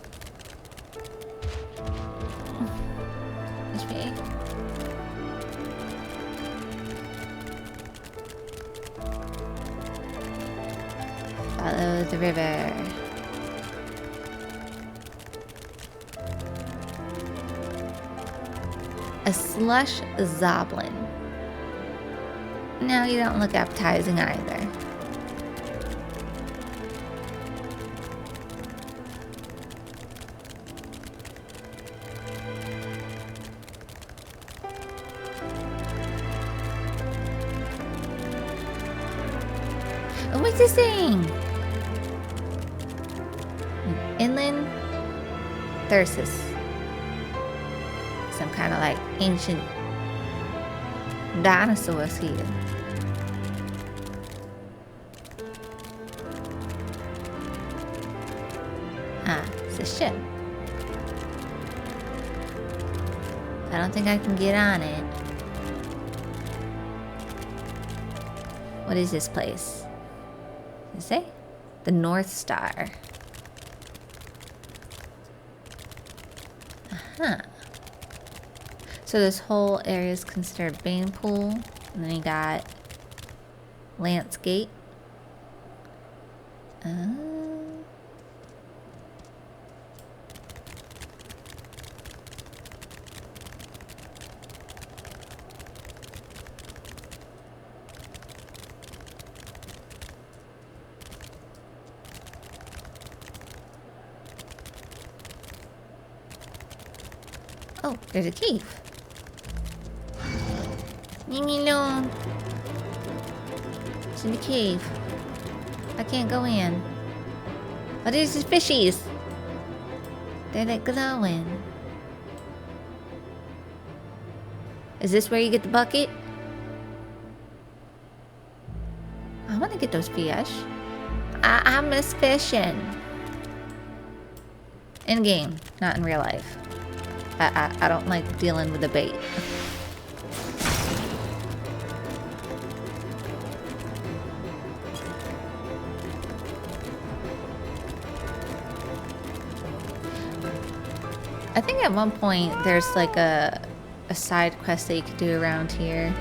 This way. Follow the river. A slush zoblin. No, you don't look appetizing either. What's this thing? Inland Thyrsus. Some kind of like ancient dinosaurs here. Ah, it's a ship. I don't think I can get on it. What is this place? Is it? The North Star. Uh-huh. So this whole area is considered Bane Pool. And then you got Lance Gate. Oh, there's a cave. Leave me alone. It's in the cave. I can't go in. Oh, there's the fishies. They're like glowing. Is this where you get the bucket? I want to get those fish. I miss fishing. In game, not in real life. I don't like dealing with the bait. I think at one point there's like a side quest that you could do around here.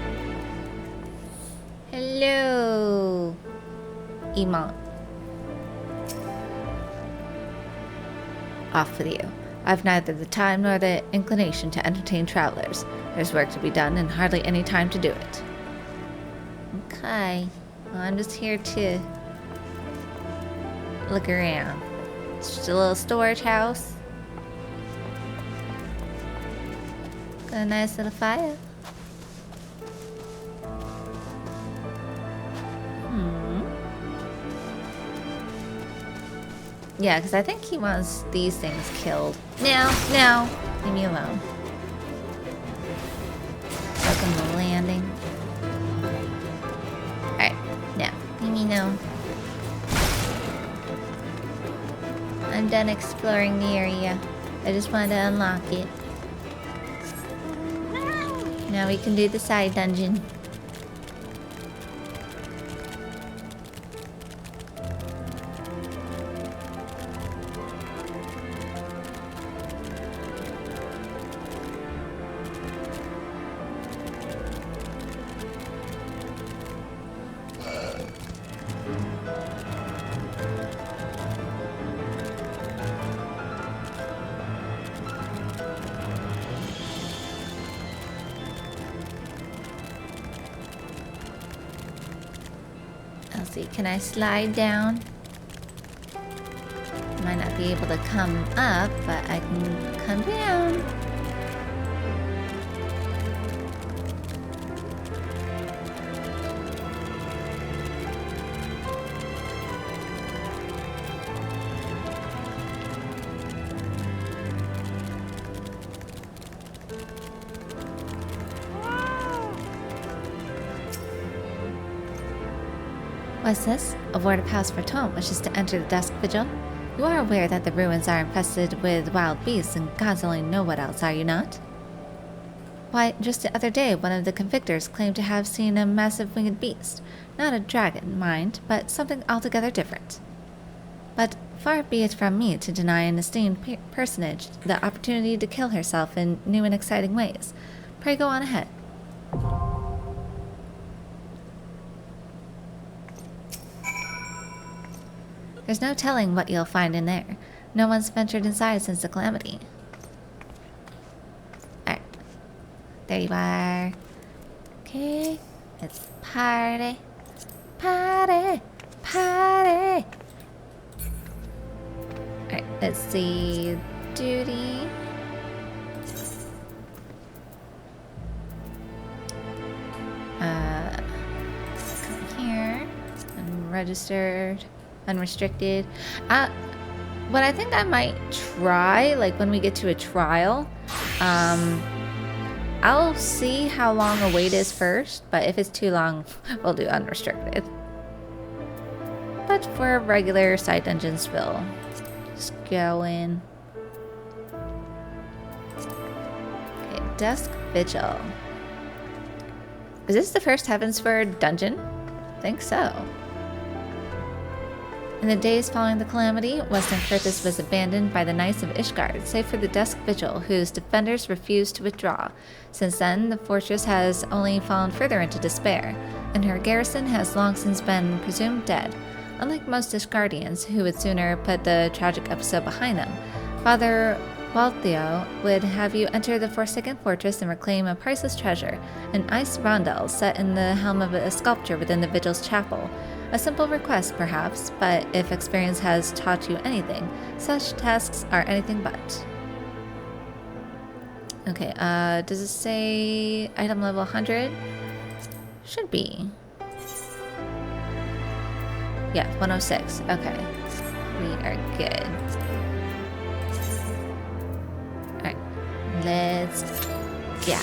Hello, emote. Off with you. I've neither the time nor the inclination to entertain travelers. There's work to be done and hardly any time to do it. Okay. Well, I'm just here to look around. It's just a little storage house. Got a nice little fire. Yeah, because I think he wants these things killed. No, leave me alone. Welcome to landing. Alright, now, leave me alone. I'm done exploring the area. I just wanted to unlock it. Now we can do the side dungeon. See, can I slide down? Might not be able to come up, but I can come down. What's this? A ward of House Fortune wishes to enter the Dusk Vigil. You are aware that the ruins are infested with wild beasts and gods only know what else, are you not? Why, just the other day, one of the convictors claimed to have seen a massive winged beast. Not a dragon, mind, but something altogether different. But far be it from me to deny an esteemed personage the opportunity to kill herself in new and exciting ways. Pray go on ahead. There's no telling what you'll find in there. No one's ventured inside since the calamity. Alright. There you are. Okay. Let's party. Party. Party. Alright, let's see. Duty. Come here. Unregistered. Unrestricted. What I think I might try, like when we get to a trial, I'll see how long a wait is first, but if it's too long, we'll do unrestricted. But for regular side dungeons, we'll just go in. Okay, Dusk Vigil. Is this the first Heavensward dungeon? think so. In the days following the calamity, Western Curthis was abandoned by the Knights of Ishgard, save for the Dusk Vigil, whose defenders refused to withdraw. Since then, the fortress has only fallen further into despair, and her garrison has long since been presumed dead. Unlike most Ishgardians, who would sooner put the tragic episode behind them, Father Waltheo would have you enter the Forsaken Fortress and reclaim a priceless treasure, an ice rondel set in the helm of a sculpture within the Vigil's chapel. A simple request, perhaps, but if experience has taught you anything, such tasks are anything but. Okay, does it say item level 100? Should be. Yeah, 106. Okay. We are good. Alright. Let's go.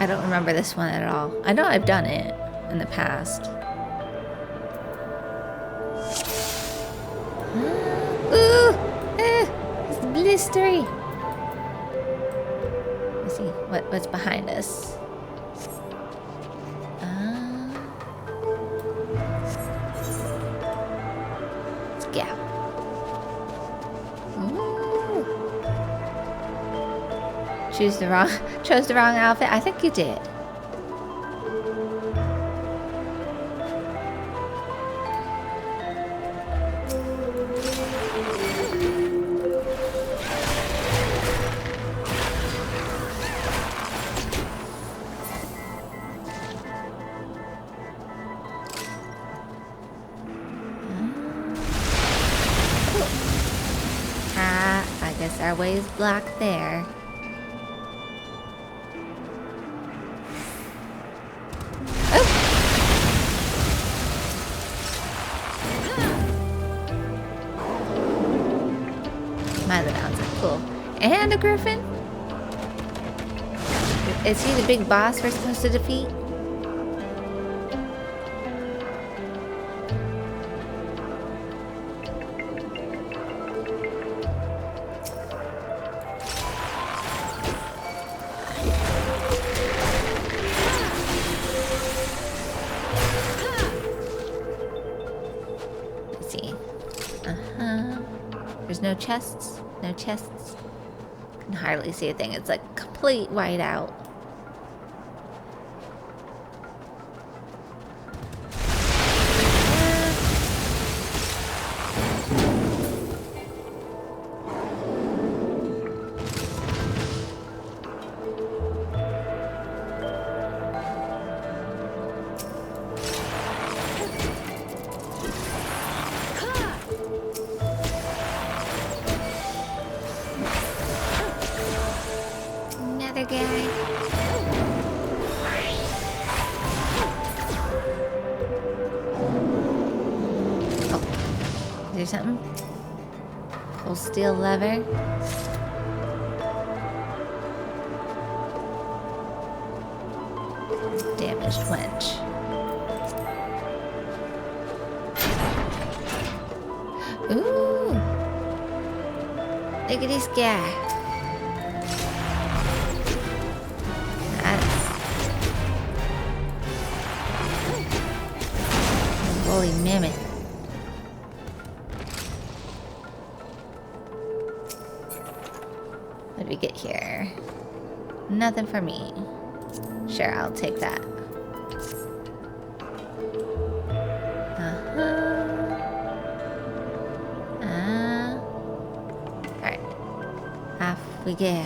I don't remember this one at all. I know I've done it in the past. Ooh! It's blistery! Let's see, what's behind us? Let's go. Ooh. Chose the wrong outfit? I think you did. I guess our way is blocked there. Cool. And a griffin? Is he the big boss we're supposed to defeat? Let's see. There's no chests. No chests. Can hardly see a thing. It's like complete white out. Is there something? Full steel lever. Damaged winch. Ooh! Look at this guy. Holy mammoth. What did we get here? Nothing for me. Sure, I'll take that. Alright. Off we go.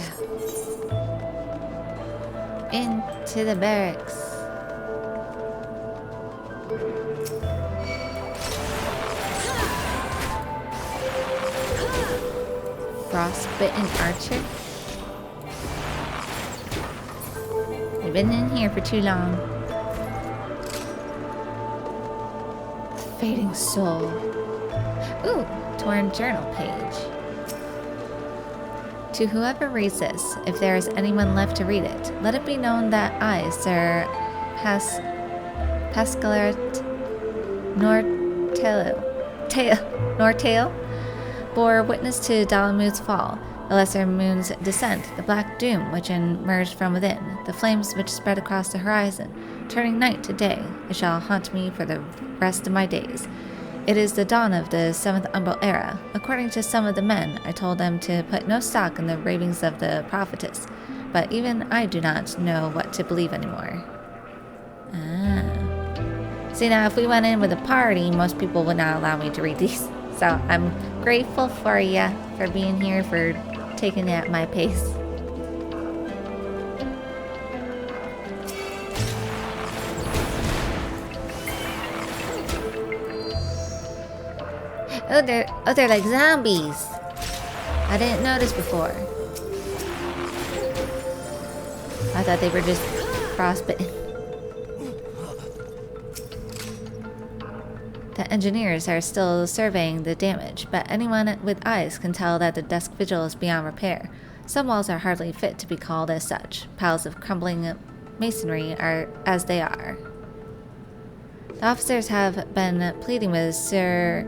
Into the barracks. Frostbitten archer? Maybe been in here for too long. Fading soul. Ooh, torn journal page. To whoever reads this, if there is anyone left to read it, let it be known that I, Sir Pascalaret Nortail, bore witness to Dalamud's fall, the lesser moon's descent, the black doom which emerged from within, the flames which spread across the horizon, turning night to day. It shall haunt me for the rest of my days. It is the dawn of the 7th Umbral era. According to some of the men, I told them to put no stock in the ravings of the prophetess, but even I do not know what to believe anymore. See, now if we went in with a party, most people would not allow me to read these. So I'm grateful for you for being here, for taking it at my pace. Oh, they're like zombies. I didn't notice before. I thought they were just frostbitten. The engineers are still surveying the damage, but anyone with eyes can tell that the Dusk Vigil is beyond repair. Some walls are hardly fit to be called as such. Piles of crumbling masonry are as they are. The officers have been pleading with Sir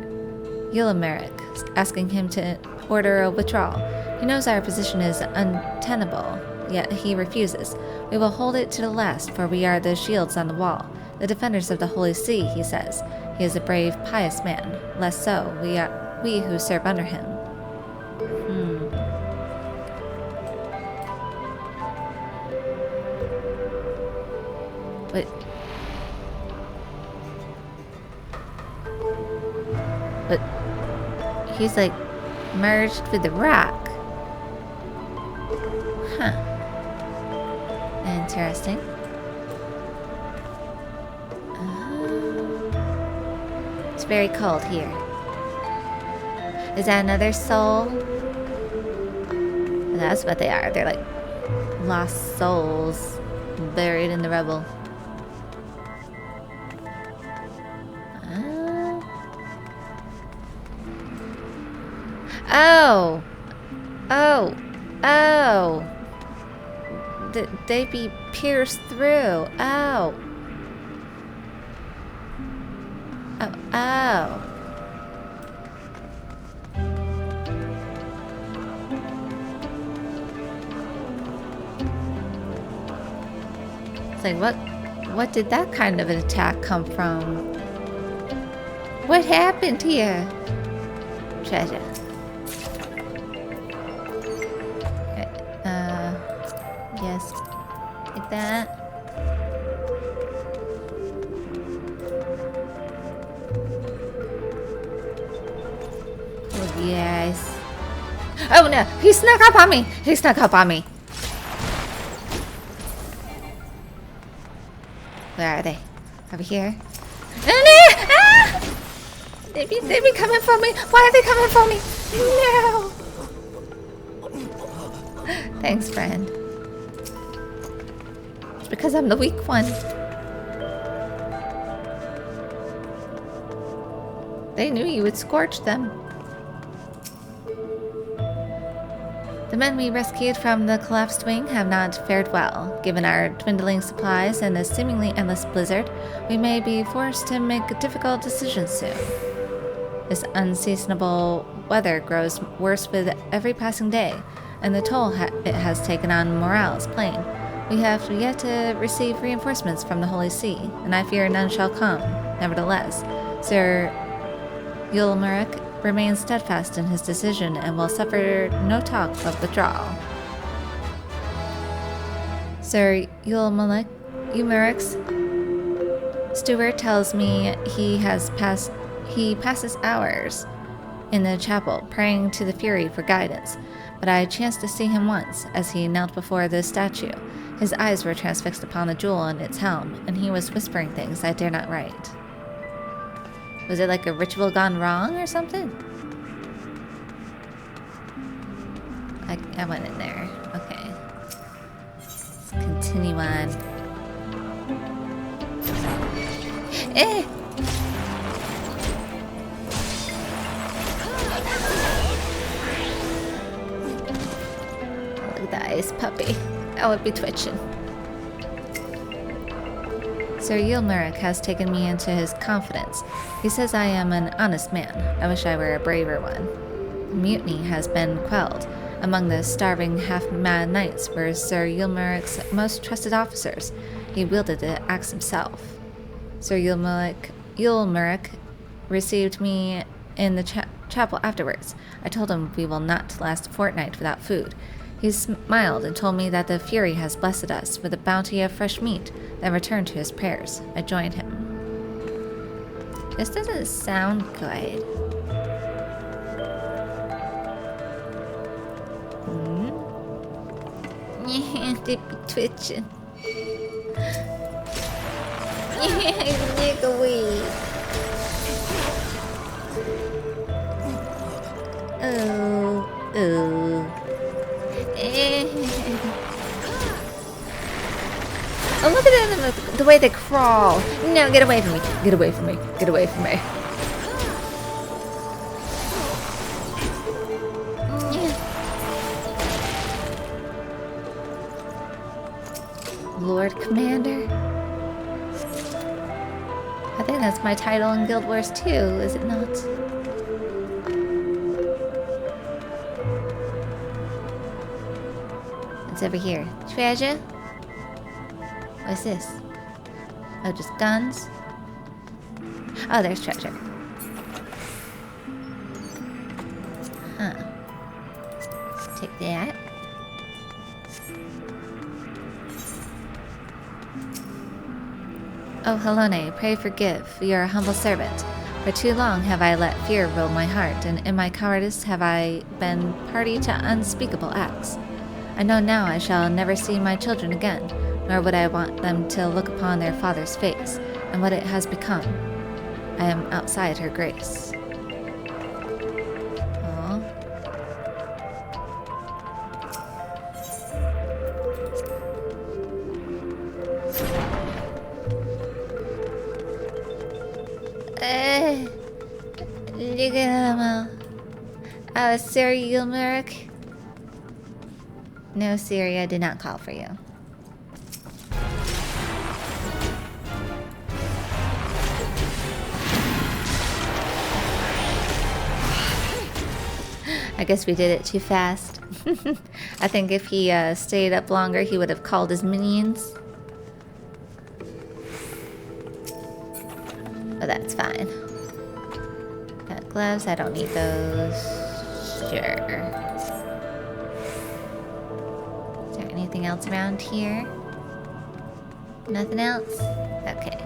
Ulameric, asking him to order a withdrawal. He knows our position is untenable, yet he refuses. We will hold it to the last, for we are the shields on the wall, the defenders of the Holy See, he says. He is a brave, pious man. Less so, we who serve under him. But he's like merged with the rock. Huh. Interesting. It's very cold here. Is that another soul? That's what they are. They're like lost souls buried in the rubble. Oh! Oh! Oh! They be pierced through. Oh! Oh! Oh! It's like, what did that kind of an attack come from? What happened here? Treasure. Yes, like that. Oh, yes. Oh no, he snuck up on me! He snuck up on me! Where are they? Over here? Ah! They be coming for me! Why are they coming for me? No! Thanks, friend. Because I'm the weak one. They knew you would scorch them. The men we rescued from the collapsed wing have not fared well. Given our dwindling supplies and the seemingly endless blizzard, we may be forced to make difficult decisions soon. This unseasonable weather grows worse with every passing day, and the toll it has taken on morale is plain. We have yet to receive reinforcements from the Holy See, and I fear none shall come. Nevertheless, Sir Ulameric remains steadfast in his decision and will suffer no talk of withdrawal. Sir Umeric's steward tells me he passes hours in the chapel praying to the Fury for guidance, but I chanced to see him once as he knelt before the statue. His eyes were transfixed upon the jewel in its helm, and he was whispering things I dare not write. Was it like a ritual gone wrong or something? I went in there. Okay. Let's continue on. Eh! Look at the ice puppy. I would be twitching. Sir Yulmeric has taken me into his confidence. He says I am an honest man. I wish I were a braver one. The mutiny has been quelled. Among the starving, half-mad knights were Sir Yulmeric's most trusted officers. He wielded the axe himself. Sir Yulmeric received me in the chapel afterwards. I told him we will not last a fortnight without food. He smiled and told me that the Fury has blessed us with a bounty of fresh meat, then returned to his prayers. I joined him. This doesn't sound good. Yeah, they be twitching. Yeah, dig away. Oh. Oh, look at them, the way they crawl. No, get away from me. Get away from me. Get away from me. Lord Commander. I think that's my title in Guild Wars 2, is it not? What's over here? Treasure? What's this? Oh, just guns? Oh, there's treasure. Huh. Take that. Oh, Helone, pray forgive. We are a humble servant. For too long have I let fear rule my heart, and in my cowardice have I been party to unspeakable acts. I know now I shall never see my children again, nor would I want them to look upon their father's face, and what it has become. I am outside her grace. Aww. Look at them all. Oh, Sir Yulmeric? No, Siri, I did not call for you. I guess we did it too fast. I think if he stayed up longer, he would have called his minions. But that's fine. Got gloves, I don't need those. Sure. Is there anything else around here? Nothing else? Okay.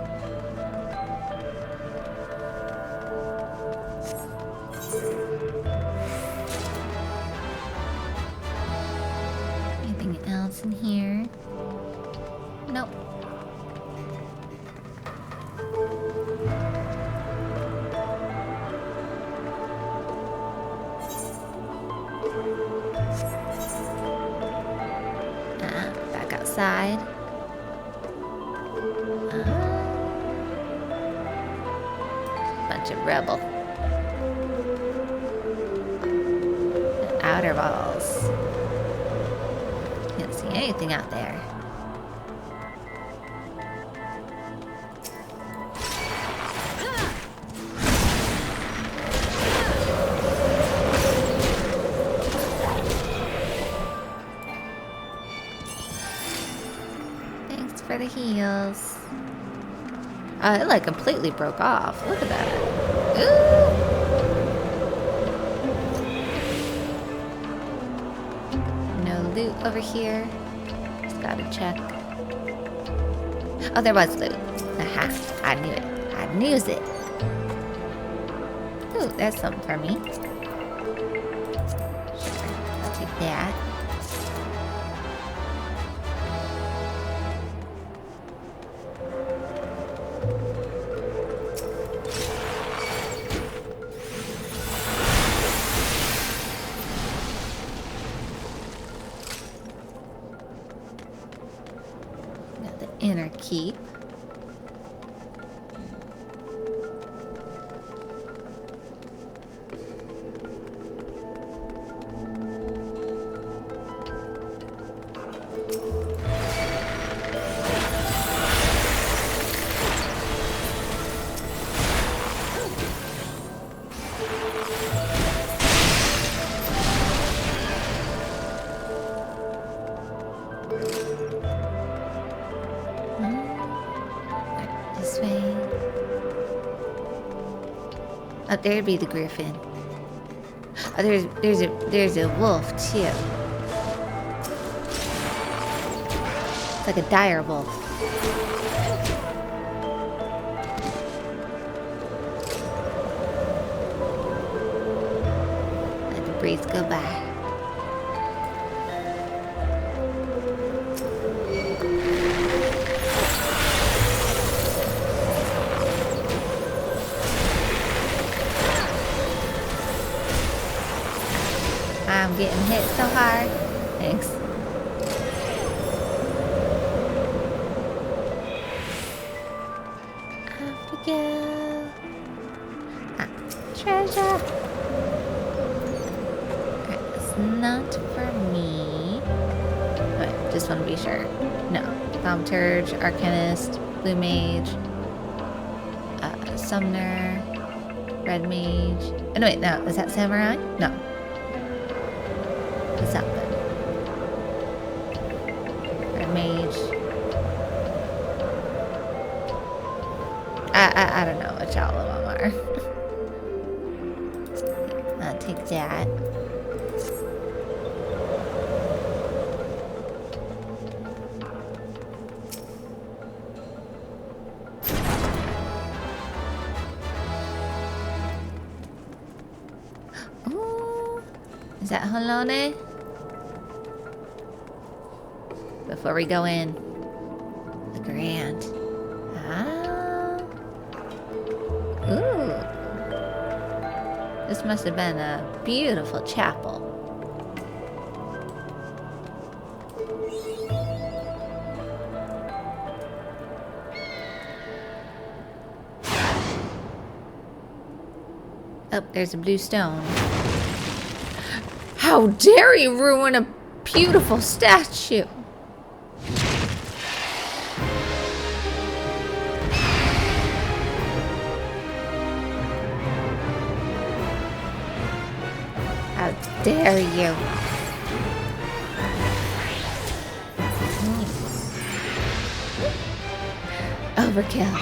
Anything else in here? Nope. Back outside. Bunch of rebel. Outer walls. Can't see anything out there. Thanks for the heals. It like completely broke off. Look at that. Ooh. No loot over here. Just gotta check. Oh, there was loot. Aha, I knew it. I knew it. Ooh, there's something for me. Sure, I'll take that. Inner keep. Oh, there'd be the griffin. Oh, there's a wolf too. It's like a dire wolf. Let the breeze go by. I'm getting hit so hard. Thanks. Off we go. Ah, treasure. Alright, it's not for me. Wait, just want to be sure. No. Thaumaturge, Arcanist, Blue Mage, Summoner, Red Mage. Oh, no, wait, no. Is that Samurai? No. Something. Red Mage. I don't know which all of them are. I'll take that. Ooh. Is that Halone? Before we go in, the Grand. Ah. Ooh. This must have been a beautiful chapel. Oh, there's a blue stone. How dare you ruin a beautiful statue! How dare you! Overkill.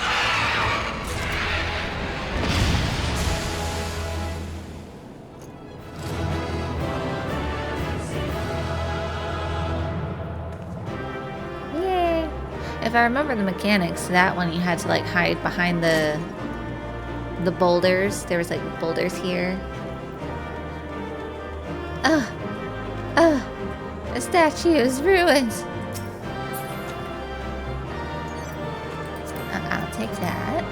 If I remember the mechanics, that one you had to like hide behind the boulders. There was like boulders here. The statue is ruined. I'll take that.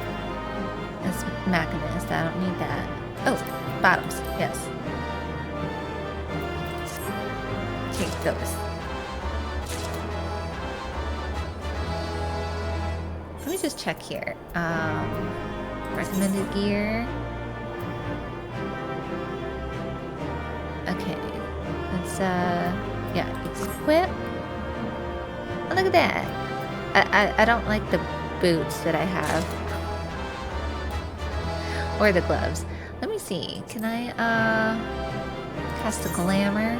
That's Machinist. I don't need that. Oh, bottoms. Yes. Take those. Let me just check here. Recommended gear. Okay. Let's yeah, equip. Oh, look at that. I don't like the boots that I have. Or the gloves. Let me see. Can I cast a glamour?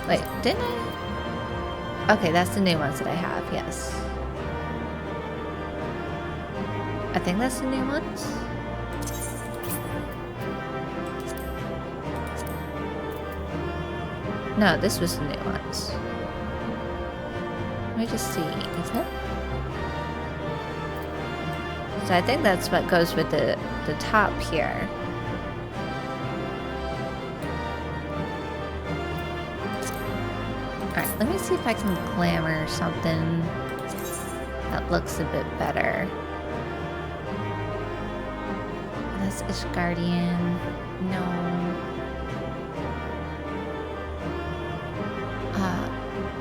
Wait, didn't I? Okay, that's the new ones that I have, yes. I think that's the new ones. No, this was the new ones. Let me just see. Is it? So I think that's what goes with the top here. Alright, let me see if I can glamour something that looks a bit better. That's Ishgardian. No.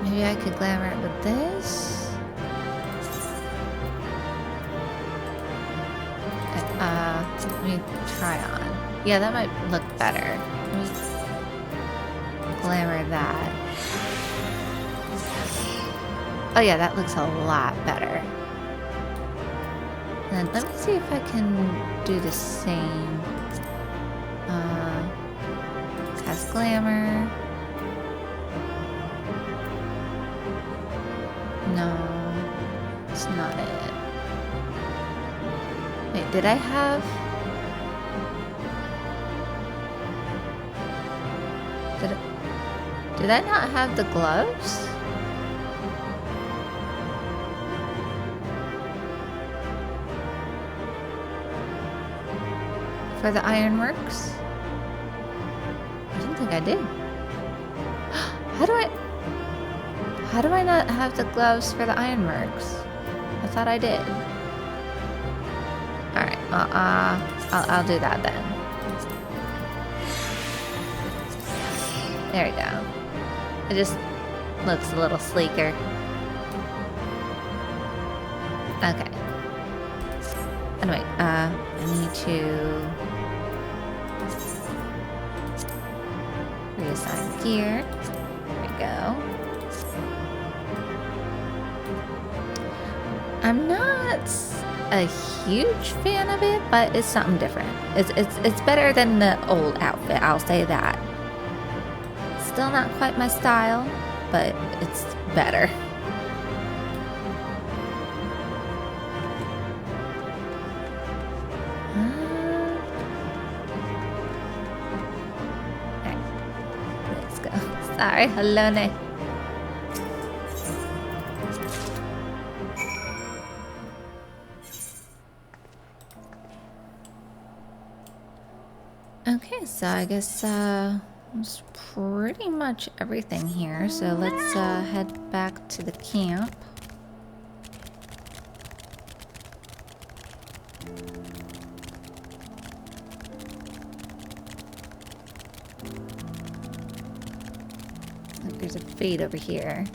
Maybe I could glamour it with this? Let me try on. Yeah, that might look better. Let me glamour that. Oh yeah, that looks a lot better. And let me see if I can do the same. Cast glamour. No, it's not it. Wait, did I have? Did I not have the gloves? For the ironworks? I don't think I did. How do I not have the gloves for the ironworks? I thought I did. Alright, I'll do that then. There we go. It just looks a little sleeker. Okay. Anyway, I need to reassign gear. There we go. I'm not a huge fan of it, but it's something different. It's better than the old outfit, I'll say that. Still not quite my style, but it's better. Alright, let's go. Sorry, hello there. Okay, so I guess that's pretty much everything here. So let's head back to the camp. Look, there's a fade over here.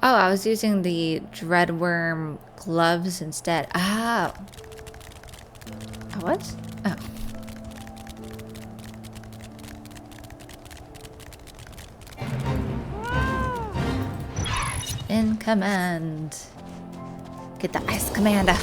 Oh, I was using the Dreadworm gloves instead. Oh. I was? Oh. In command. Get the ice commander.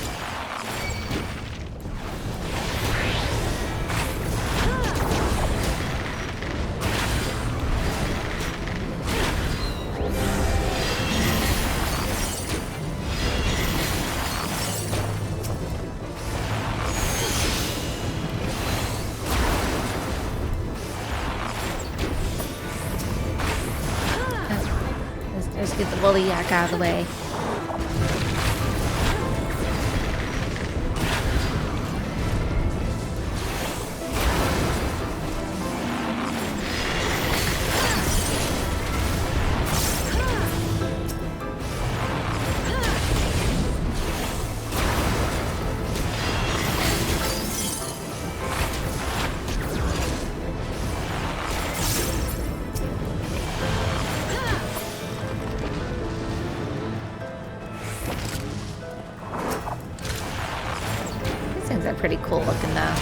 Get the woolly yak out of the way. They're pretty cool looking though.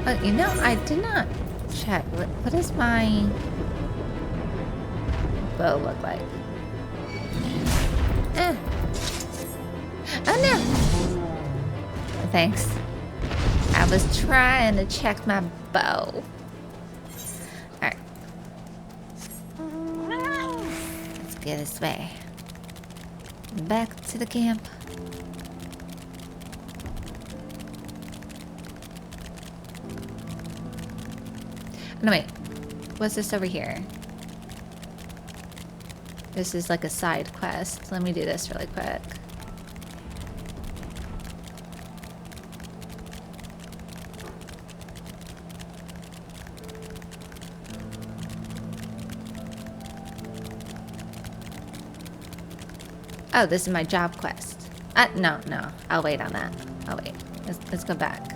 Oh, you know, I did not check. What does my bow look like? Eh. Oh no! Thanks. I was trying to check my bow. Alright. Let's go this way. Back to the camp. No, wait. What's this over here? This is like a side quest. Let me do this really quick. Oh, this is my job quest. No. I'll wait on that. I'll wait. Let's go back.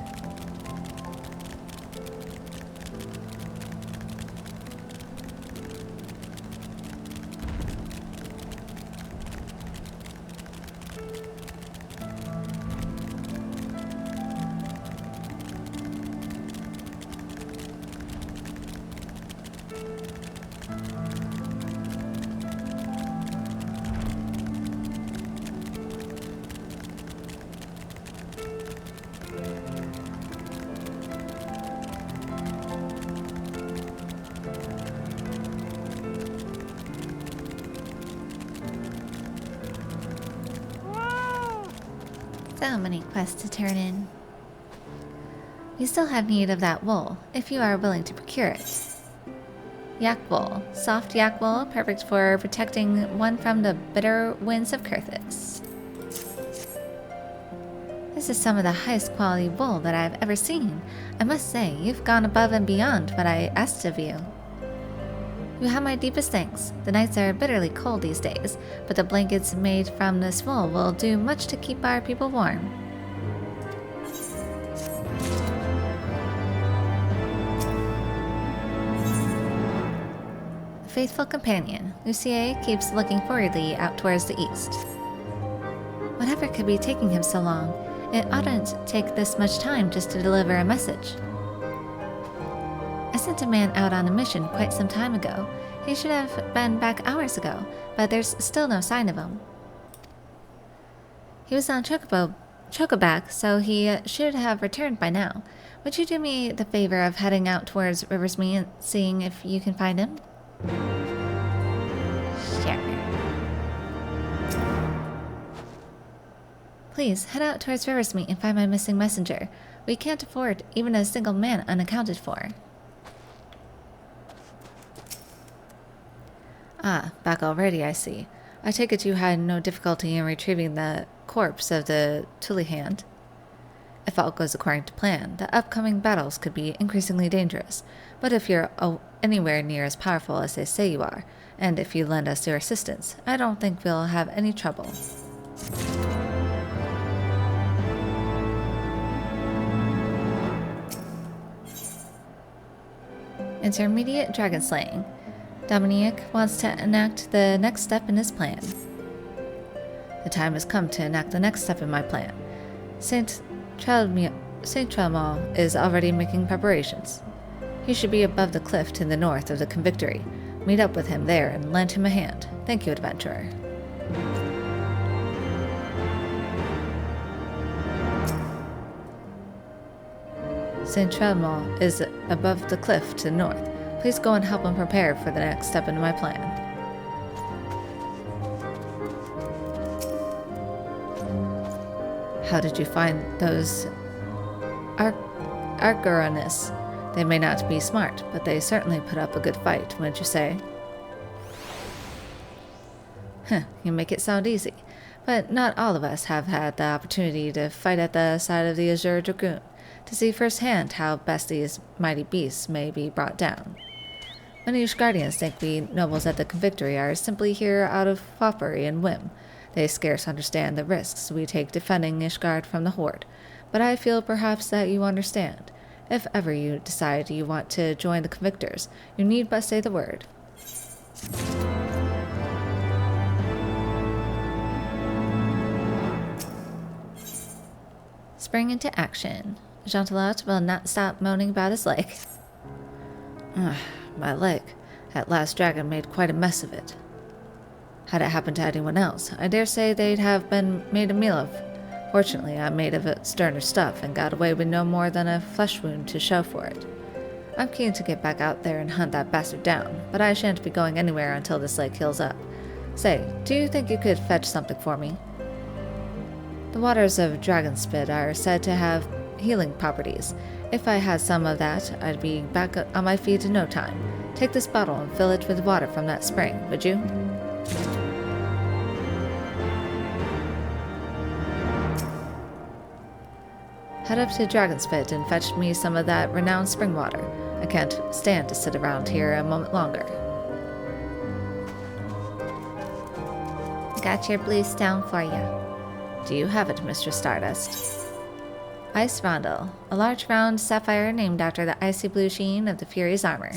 So many quests to turn in. You still have need of that wool, if you are willing to procure it. Yak wool. Soft yak wool, perfect for protecting one from the bitter winds of Kurthis. This is some of the highest quality wool that I've ever seen. I must say, you've gone above and beyond what I asked of you. You have my deepest thanks. The nights are bitterly cold these days, but the blankets made from this wool will do much to keep our people warm. The faithful companion, Lucier, keeps looking forwardly out towards the east. Whatever could be taking him so long? It oughtn't take this much time just to deliver a message. I sent a man out on a mission quite some time ago. He should have been back hours ago, but there's still no sign of him. He was on Chocoback, so he should have returned by now. Would you do me the favor of heading out towards Riversmeet and seeing if you can find him? Sure. Please, head out towards Riversmeet and find my missing messenger. We can't afford even a single man unaccounted for. Ah, back already, I see. I take it you had no difficulty in retrieving the corpse of the Tullyhand. If all goes according to plan, the upcoming battles could be increasingly dangerous, but if you're anywhere near as powerful as they say you are, and if you lend us your assistance, I don't think we'll have any trouble. Intermediate dragon slaying. Dominique wants to enact the next step in his plan. The time has come to enact the next step in my plan. Saint Trelmont is already making preparations. He should be above the cliff to the north of the Convictory. Meet up with him there and lend him a hand. Thank you, adventurer. Saint Trelmont is above the cliff to the north. Please go and help him prepare for the next step in my plan. How did you find those Argoranists? They may not be smart, but they certainly put up a good fight, wouldn't you say? You make it sound easy. But not all of us have had the opportunity to fight at the side of the Azure Dragoon, to see firsthand how best these mighty beasts may be brought down. Many Ishgardians think we nobles at the Convictory are simply here out of foppery and whim. They scarce understand the risks we take defending Ishgard from the Horde, but I feel perhaps that you understand. If ever you decide you want to join the Convictors, you need but say the word. Spring into action. Jean-Talot will not stop moaning about his leg. My leg. That last dragon made quite a mess of it. Had it happened to anyone else, I dare say they'd have been made a meal of. Fortunately, I'm made of sterner stuff and got away with no more than a flesh wound to show for it. I'm keen to get back out there and hunt that bastard down, but I shan't be going anywhere until this leg heals up. Say, do you think you could fetch something for me? The waters of Dragonspit are said to have healing properties. If I had some of that, I'd be back on my feet in no time. Take this bottle and fill it with water from that spring, would you? Head up to Dragonspit and fetch me some of that renowned spring water. I can't stand to sit around here a moment longer. Got your blue stone for you. Do you have it, Mistress Stardust? Ice Rondel, a large round sapphire named after the icy blue sheen of the Fury's armor.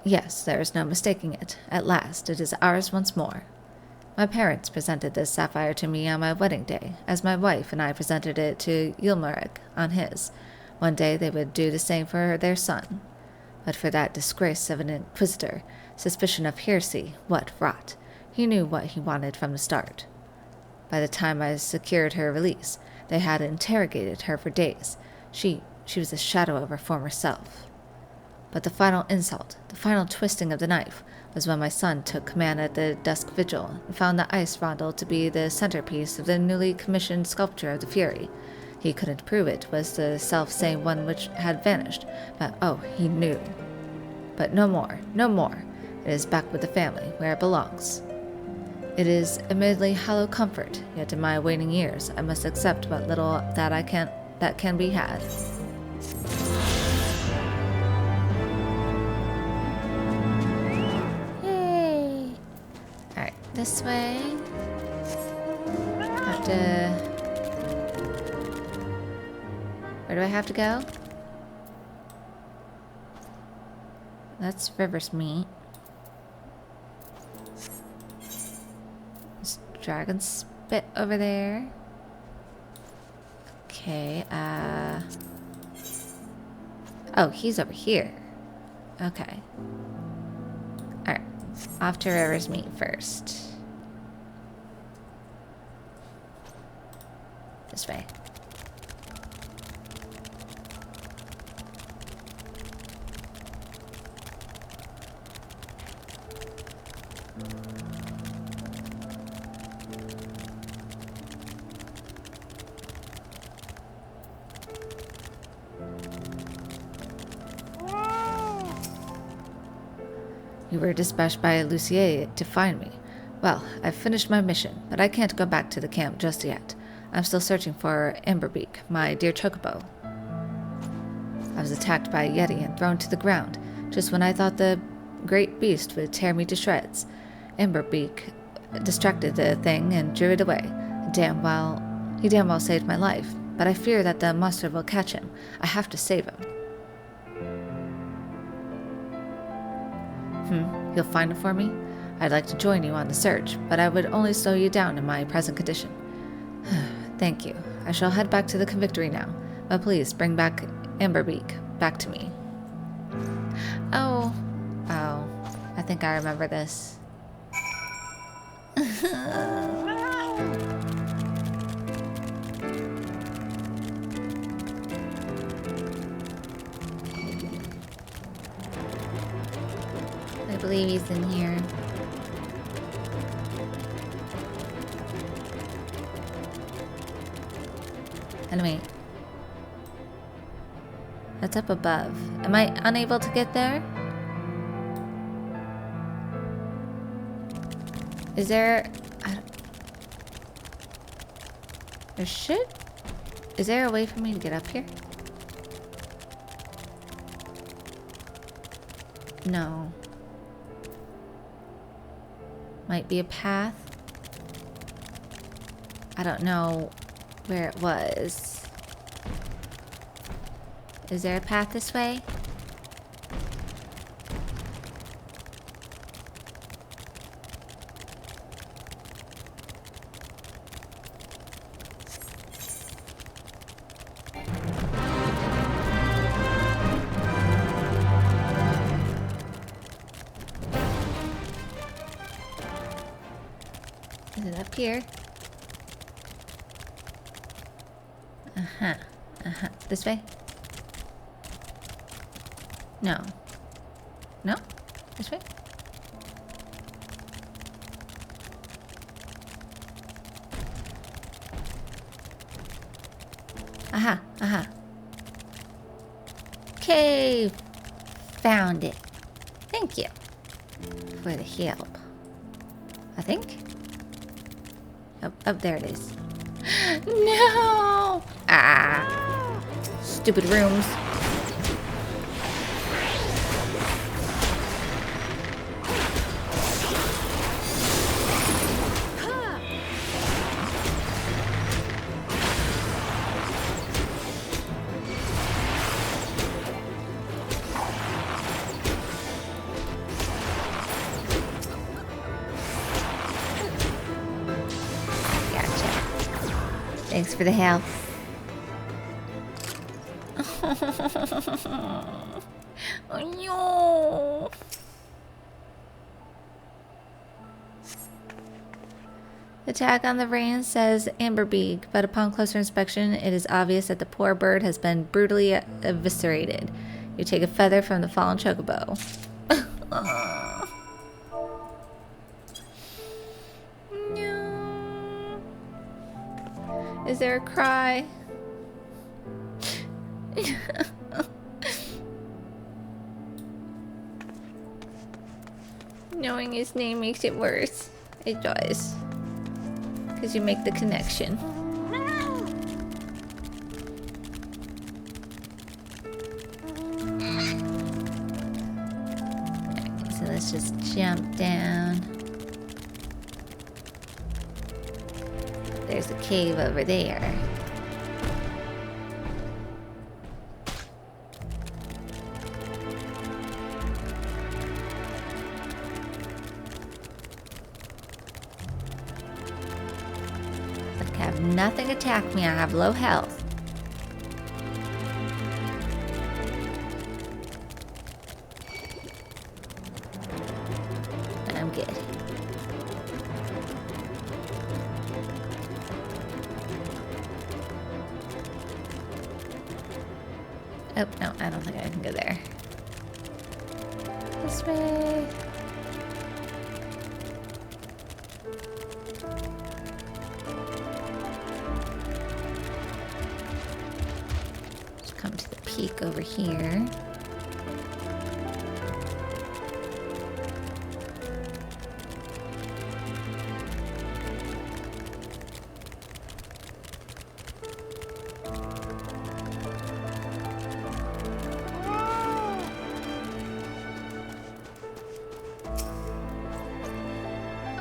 Yes, there is no mistaking it. At last, it is ours once more. My parents presented this sapphire to me on my wedding day, as my wife and I presented it to Ylmerich on his. One day they would do the same for their son. But for that disgrace of an inquisitor, suspicion of heresy, what rot. He knew what he wanted from the start. By the time I secured her release, they had interrogated her for days. She was a shadow of her former self. But the final insult, the final twisting of the knife, was when my son took command at the Dusk Vigil and found the ice rondel to be the centerpiece of the newly commissioned sculpture of the Fury. He couldn't prove it was the self-same one which had vanished, but oh, he knew. But no more, no more. It is back with the family, where it belongs. It is admittedly hollow comfort, yet in my waning years I must accept what little that can be had. This way. Have to... Where do I have to go? That's River's meat. There's dragon spit over there. Okay, oh, he's over here. Okay. Alright. Off to River's meat first. This way. You were dispatched by Lucier to find me. Well, I've finished my mission, but I can't go back to the camp just yet. I'm still searching for Emberbeak, my dear chocobo. I was attacked by a yeti and thrown to the ground, just when I thought the great beast would tear me to shreds. Emberbeak distracted the thing and drew it away. He damn well saved my life, but I fear that the monster will catch him. I have to save him. You'll find it for me? I'd like to join you on the search, but I would only slow you down in my present condition. Thank you. I shall head back to the convictory now, but please bring back Emberbeak back to me. Oh, I think I remember this. I believe he's in here. Anyway. That's up above. Am I unable to get there? Is there... Is there a way for me to get up here? No. Might be a path. I don't know where it was. Is there a path this way? up here. Uh-huh. Uh-huh. This way? No. No? This way? Aha. Aha. Cave! Found it. Thank you for the help. I think. Oh, there it is. No! Ah! Stupid rooms. Thanks for the help. Oh no! The tag on the rein says Amberbeak, but upon closer inspection, it is obvious that the poor bird has been brutally eviscerated. You take a feather from the fallen chocobo. No. Is there a cry? Knowing his name makes it worse. It does. Because you make the connection. Okay, so let's just jump down. There's a cave over there. Nothing attacked me. I have low health. I'm good. Oh, no, I don't think I can go there. This way. Peek over here.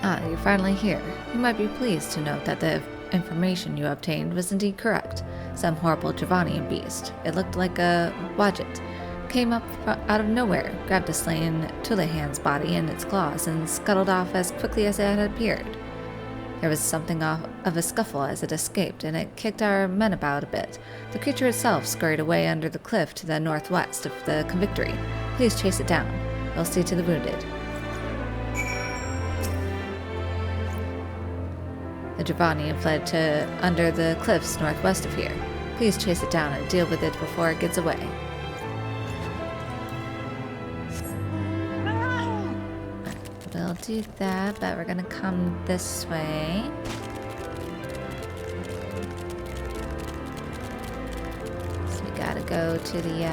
Ah, you're finally here. You might be pleased to note that the information you obtained was indeed correct. Some horrible Javanian beast. It looked like a Wadjet. Came up out of nowhere, grabbed a slain Tulehan's body in its claws, and scuttled off as quickly as it had appeared. There was something of a scuffle as it escaped, and it kicked our men about a bit. The creature itself scurried away under the cliff to the northwest of the Convictory. Please chase it down. We'll see to the wounded. The Javanian fled to under the cliffs northwest of here. Please chase it down and deal with it before it gets away. We'll do that, but we're gonna come this way. So we gotta go to the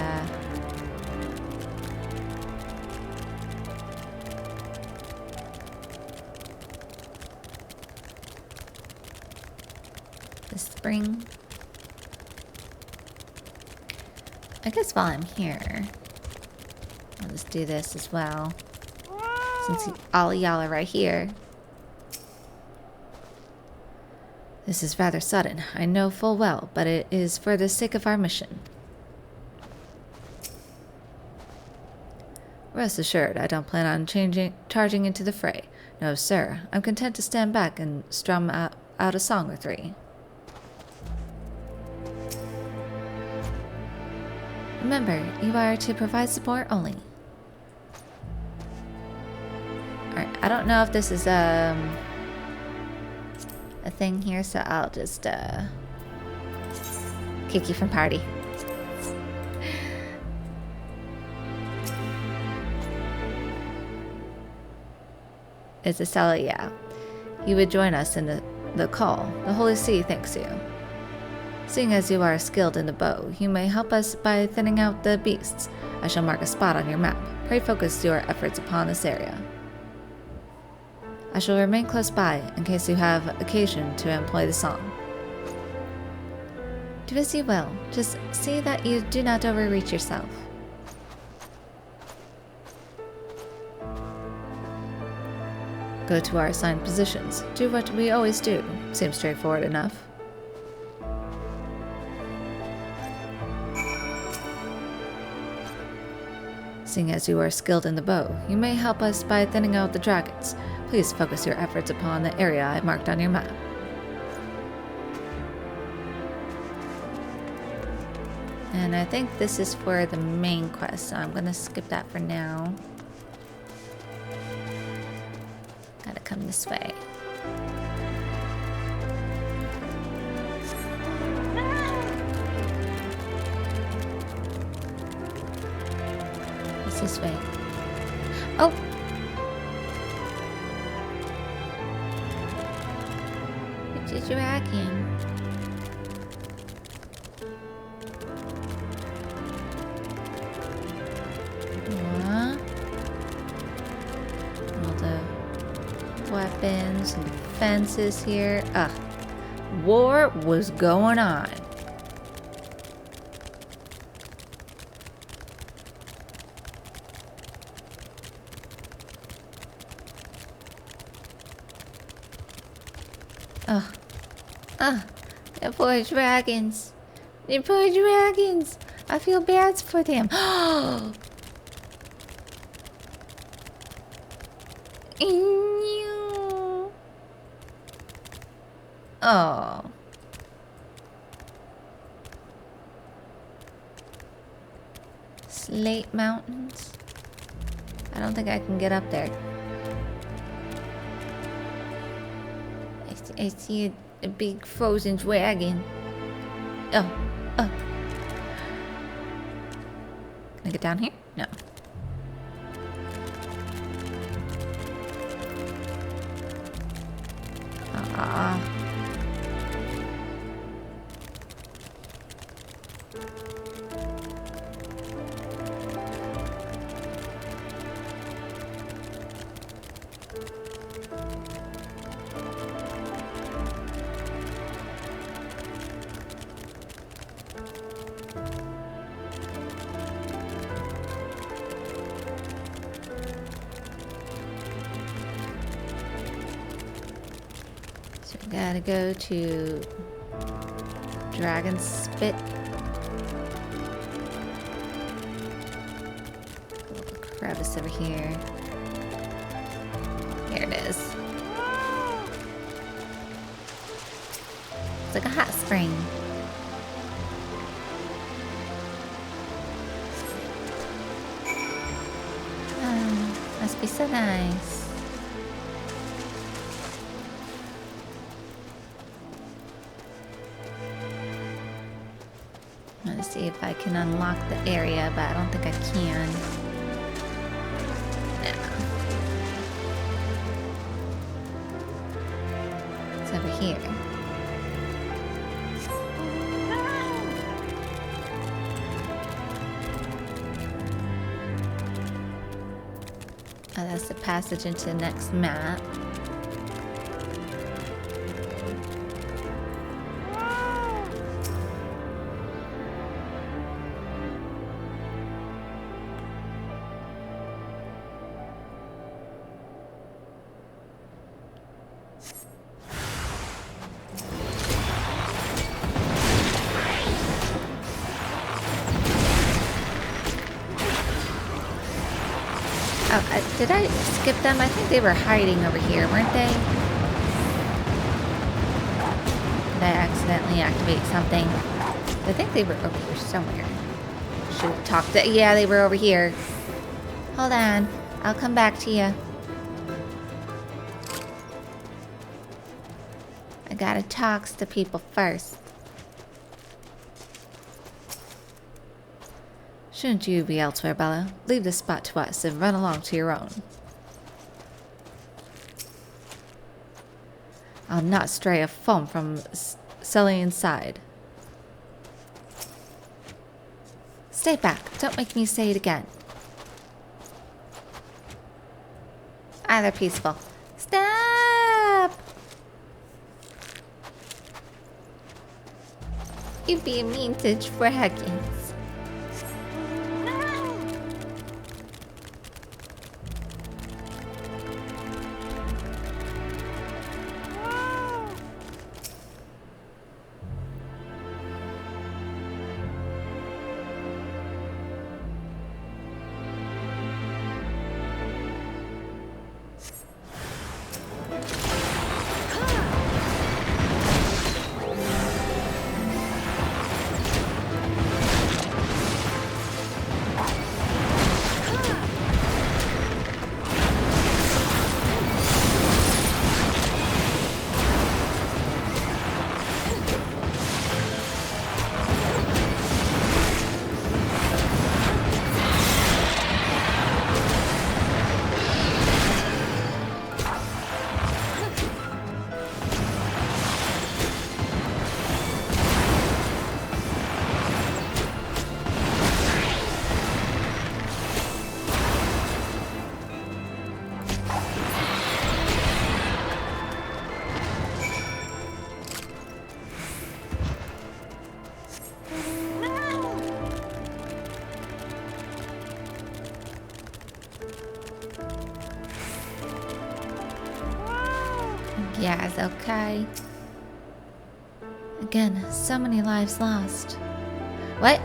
spring. I guess while I'm here, I'll just do this as well. Since all y'all are right here. This is rather sudden, I know full well, but it is for the sake of our mission. Rest assured, I don't plan on charging into the fray. No, sir. I'm content to stand back and strum out a song or three. Remember, you are to provide support only. Alright, I don't know if this is a thing here, so I'll just kick you from party. It's a Stella, yeah. You would join us in the call. The Holy See thanks you. Seeing as you are skilled in the bow, you may help us by thinning out the beasts. I shall mark a spot on your map. Pray focus your efforts upon this area. I shall remain close by in case you have occasion to employ the song. Do as you will. Just see that you do not overreach yourself. Go to our assigned positions. Do what we always do. Seems straightforward enough. Seeing as you are skilled in the bow, you may help us by thinning out the dragons. Please focus your efforts upon the area I marked on your map. And I think this is for the main quest, so I'm going to skip that for now. Gotta come this way. What's this way? Oh! It's a dragon. What? All the weapons and fences here. Ugh. War was going on. Ugh. Ugh. The poor dragons. The poor dragons. I feel bad for them. Oh. Slate Mountains. I don't think I can get up there. I see a big frozen dragon. Oh. Oh. Can I get down here? No. Gotta go to Dragon Spit. A little crevice over here. Here it is. It's like a hot spring. Oh, must be so nice. See if I can unlock the area, but I don't think I can. No. It's over here. Oh, that's the passage into the next map. Oh, did I skip them? I think they were hiding over here, weren't they? Did I accidentally activate something? I think they were over here somewhere. Should have talked to... Yeah, they were over here. Hold on. I'll come back to you. I gotta talk to people first. Shouldn't you be elsewhere, Bella? Leave this spot to us and run along to your own. I'll not stray a foam from Celine's side. Stay back. Don't make me say it again. They're peaceful. Stop! You be mean to dragons. Yes, okay. Again, so many lives lost. What?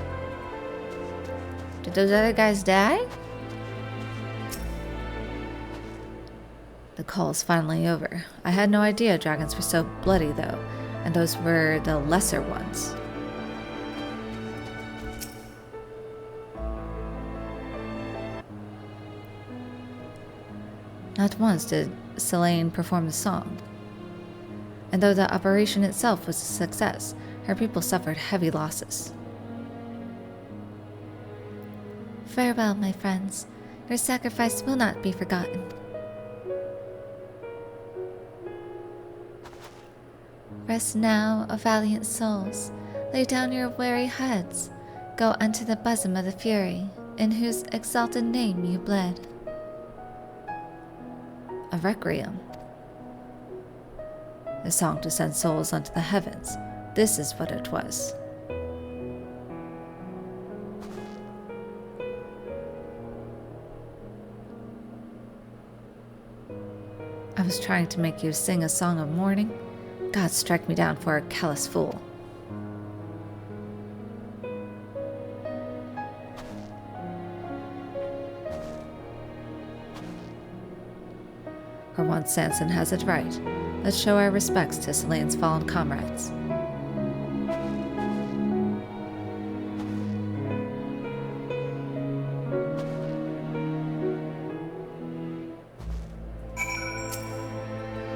Did those other guys die? The call's finally over. I had no idea dragons were so bloody, though, and those were the lesser ones. Not once did Celine perform the song. And though the operation itself was a success, her people suffered heavy losses. Farewell, my friends. Your sacrifice will not be forgotten. Rest now, O valiant souls. Lay down your weary heads. Go unto the bosom of the Fury, in whose exalted name you bled. A requiem. The song to send souls unto the heavens. This is what it was. I was trying to make you sing a song of mourning. God strike me down for a callous fool. For once Sanson has it right. Let's show our respects to Celine's fallen comrades.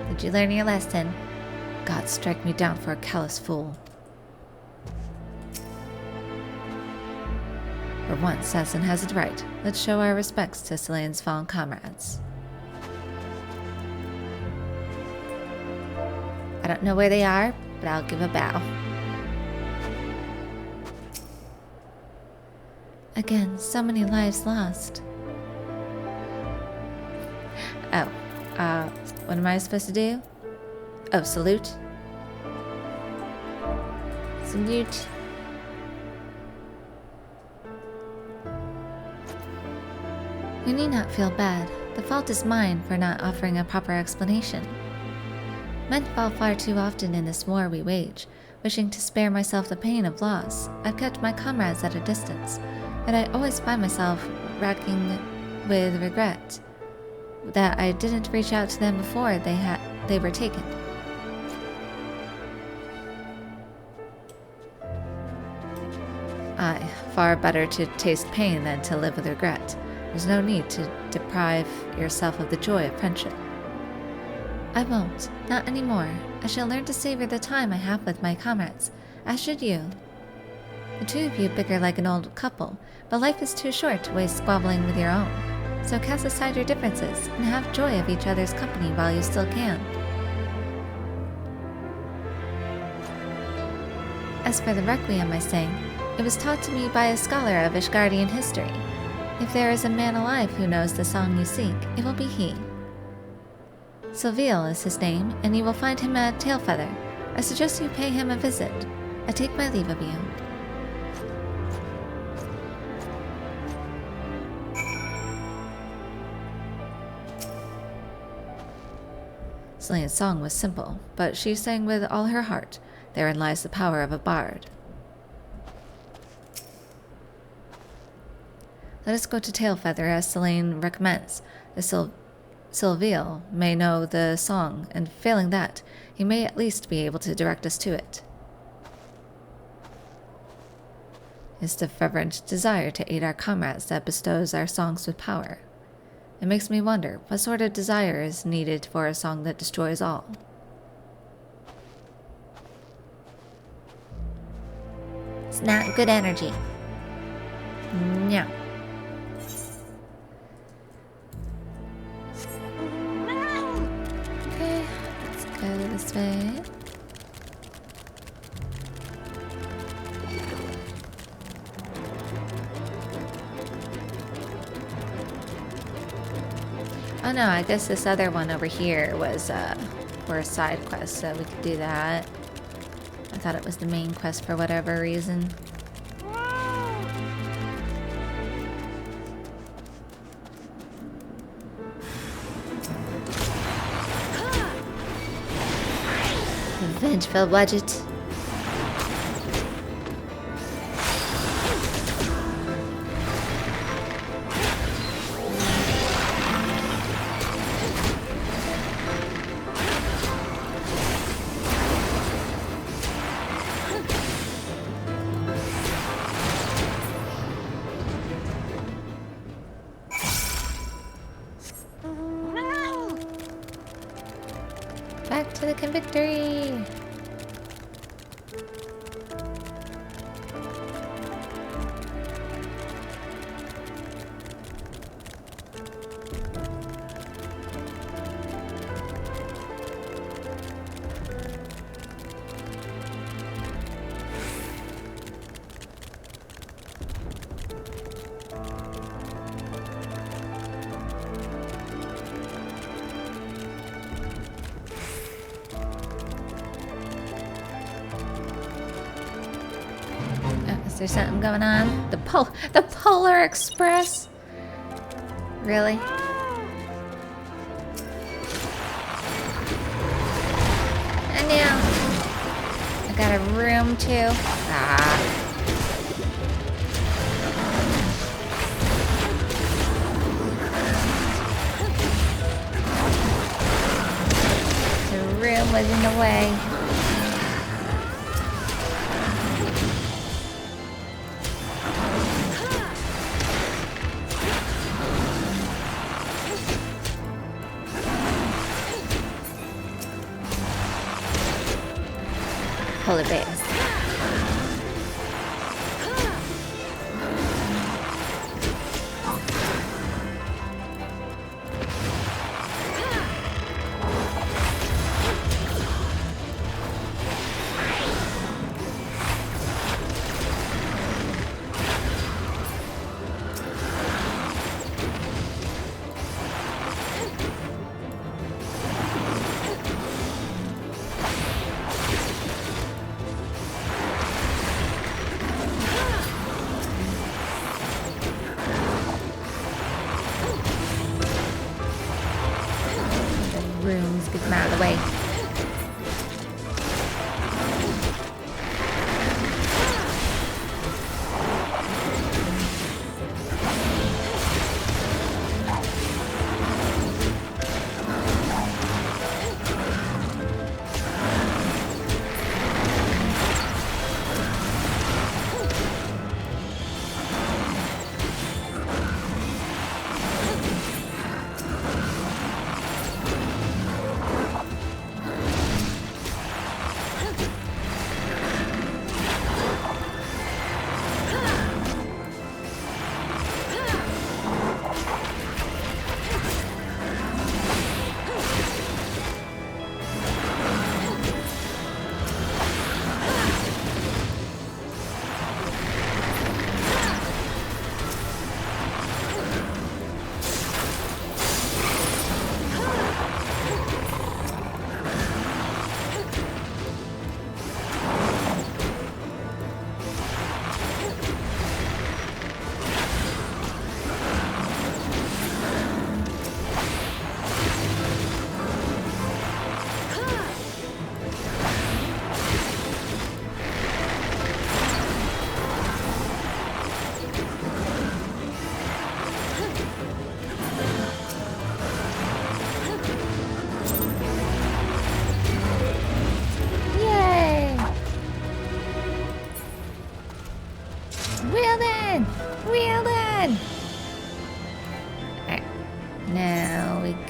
Did you learn your lesson? God strike me down for a callous fool. For once Sanson has it right. Let's show our respects to Celine's fallen comrades. I don't know where they are, but I'll give a bow. Again, so many lives lost. Oh, what am I supposed to do? Oh, salute. Salute. You need not feel bad. The fault is mine for not offering a proper explanation. Men fall far too often in this war we wage. Wishing to spare myself the pain of loss, I've kept my comrades at a distance, and I always find myself racking with regret that I didn't reach out to them before they were taken. Aye, far better to taste pain than to live with regret. There's no need to deprive yourself of the joy of friendship. I won't. Not anymore. I shall learn to savor the time I have with my comrades, as should you. The two of you bicker like an old couple, but life is too short to waste squabbling with your own. So cast aside your differences and have joy of each other's company while you still can. As for the requiem I sang, it was taught to me by a scholar of Ishgardian history. If there is a man alive who knows the song you seek, it will be he. Silviel is his name, and you will find him at Tailfeather. I suggest you pay him a visit. I take my leave of you. Celine's song was simple, but she sang with all her heart. Therein lies the power of a bard. Let us go to Tailfeather as Celine recommends. The Silviel may know the song, and failing that, he may at least be able to direct us to it. It's the fervent desire to aid our comrades that bestows our songs with power. It makes me wonder what sort of desire is needed for a song that destroys all. It's not good energy. No. Okay, let's go this way. Oh no, I guess this other one over here was for a side quest, so we could do that. I thought it was the main quest for whatever reason. Vengeful budget. Back to the convictory! Is there something going on? The Polar Express? Really? I know. I got a room too. Ah. The room was in the way. Polar bears.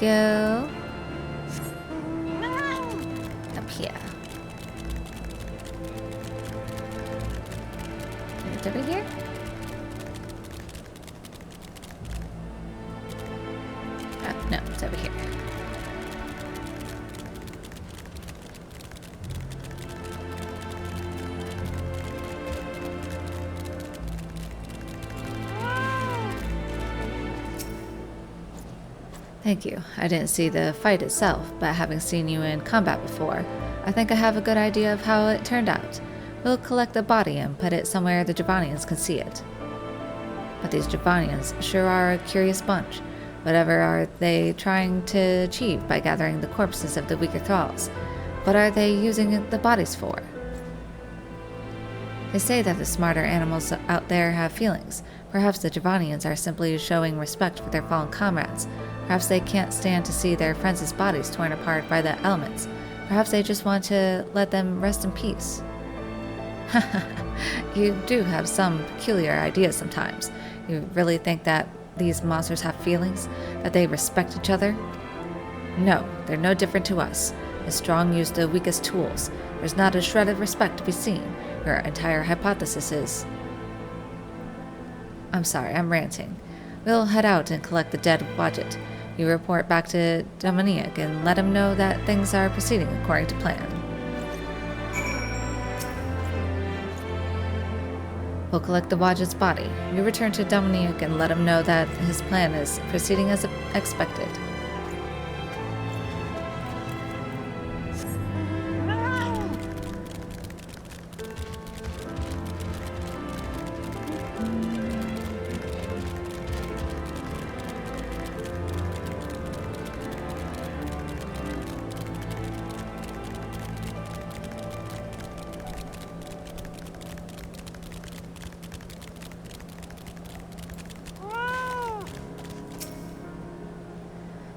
go. Up here. It's over here? Oh, no, it's over here. Thank you. I didn't see the fight itself, but having seen you in combat before, I think I have a good idea of how it turned out. We'll collect the body and put it somewhere the Javanians can see it. But these Javanians sure are a curious bunch. Whatever are they trying to achieve by gathering the corpses of the weaker thralls? What are they using the bodies for? They say that the smarter animals out there have feelings. Perhaps the Javanians are simply showing respect for their fallen comrades. Perhaps they can't stand to see their friends' bodies torn apart by the elements. Perhaps they just want to let them rest in peace. You do have some peculiar ideas sometimes. You really think that these monsters have feelings? That they respect each other? No, they're no different to us. The strong use the weakest tools. There's not a shred of respect to be seen. Your entire hypothesis is... I'm sorry, I'm ranting. We'll head out and collect the dead Wadjet. You report back to Dominic and let him know that things are proceeding according to plan. We'll collect the Wadjet's body. You return to Dominic and let him know that his plan is proceeding as expected.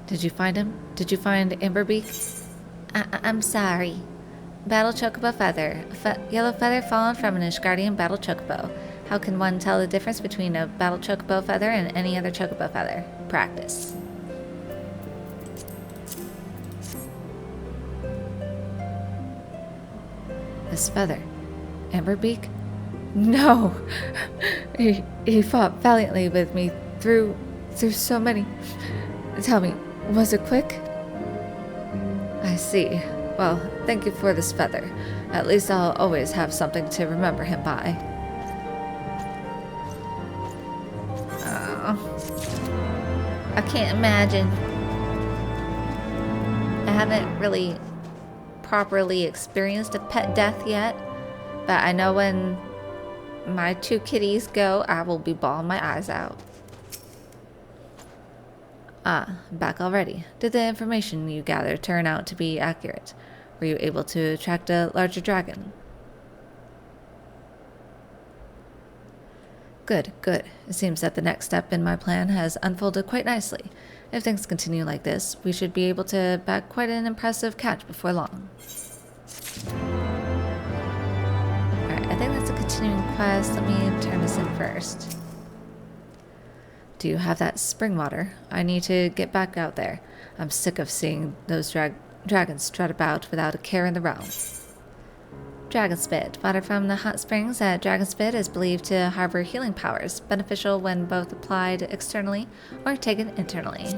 Did you find him? Did you find Amberbeak? I'm sorry. Battle Chocobo Feather. Yellow feather fallen from an Ishgardian Battle Chocobo. How can one tell the difference between a Battle Chocobo Feather and any other Chocobo Feather? Practice. This feather. Amberbeak? No! He fought valiantly with me through so many... Tell me, was it quick? I see. Well, thank you for this feather. At least I'll always have something to remember him by. Oh. I can't imagine. I haven't really properly experienced a pet death yet, but I know when my two kitties go, I will be bawling my eyes out. Ah, back already. Did the information you gathered turn out to be accurate? Were you able to attract a larger dragon? Good, good. It seems that the next step in my plan has unfolded quite nicely. If things continue like this, we should be able to bag quite an impressive catch before long. Alright, I think that's a continuing quest. Let me turn this in first. Do you have that spring water? I need to get back out there. I'm sick of seeing those dragons strut about without a care in the realm. Dragon Spit. Water from the hot springs at Dragon Spit is believed to harbor healing powers, beneficial when both applied externally or taken internally.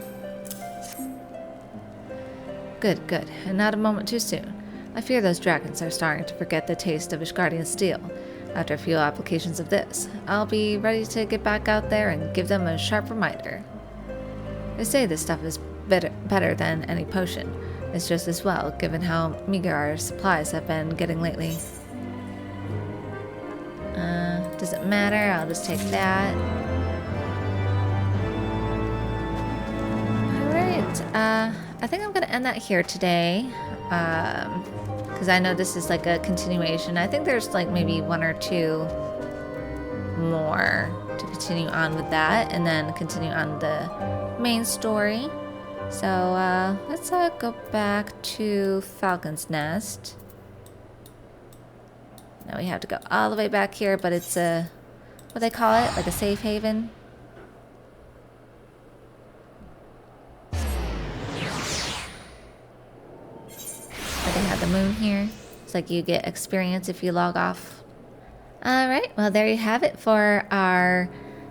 Good, good. And not a moment too soon. I fear those dragons are starting to forget the taste of Ishgardian steel. After a few applications of this, I'll be ready to get back out there and give them a sharp reminder. They say this stuff is better than any potion. It's just as well, given how meager our supplies have been getting lately. Doesn't matter, I'll just take that. Alright, I think I'm gonna end that here today. Because I know this is like a continuation. I think there's like maybe one or two more to continue on with that, and then continue on the main story. So let's go back to Falcon's Nest. Now we have to go all the way back here, but it's a, what they call it, like a safe haven. It's like you get experience if you log off. Alright, well there you have it for our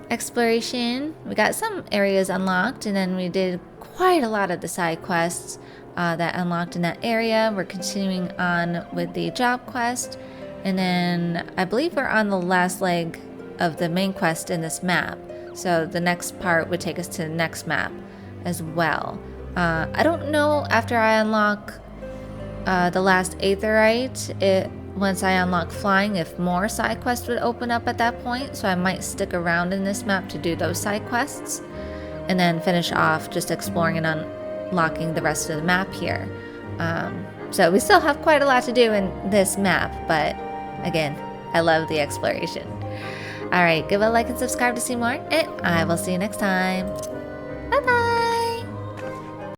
exploration. We got some areas unlocked, and then we did quite a lot of the side quests that unlocked in that area. We're continuing on with the job quest, and then I believe we're on the last leg of the main quest in this map. So the next part would take us to the next map as well. I don't know after I unlock the last Aetherite, once I unlock flying, if more side quests would open up at that point. So I might stick around in this map to do those side quests, and then finish off just exploring and unlocking the rest of the map here. So we still have quite a lot to do in this map, but again, I love the exploration. Alright, give a like and subscribe to see more, and I will see you next time. Bye bye!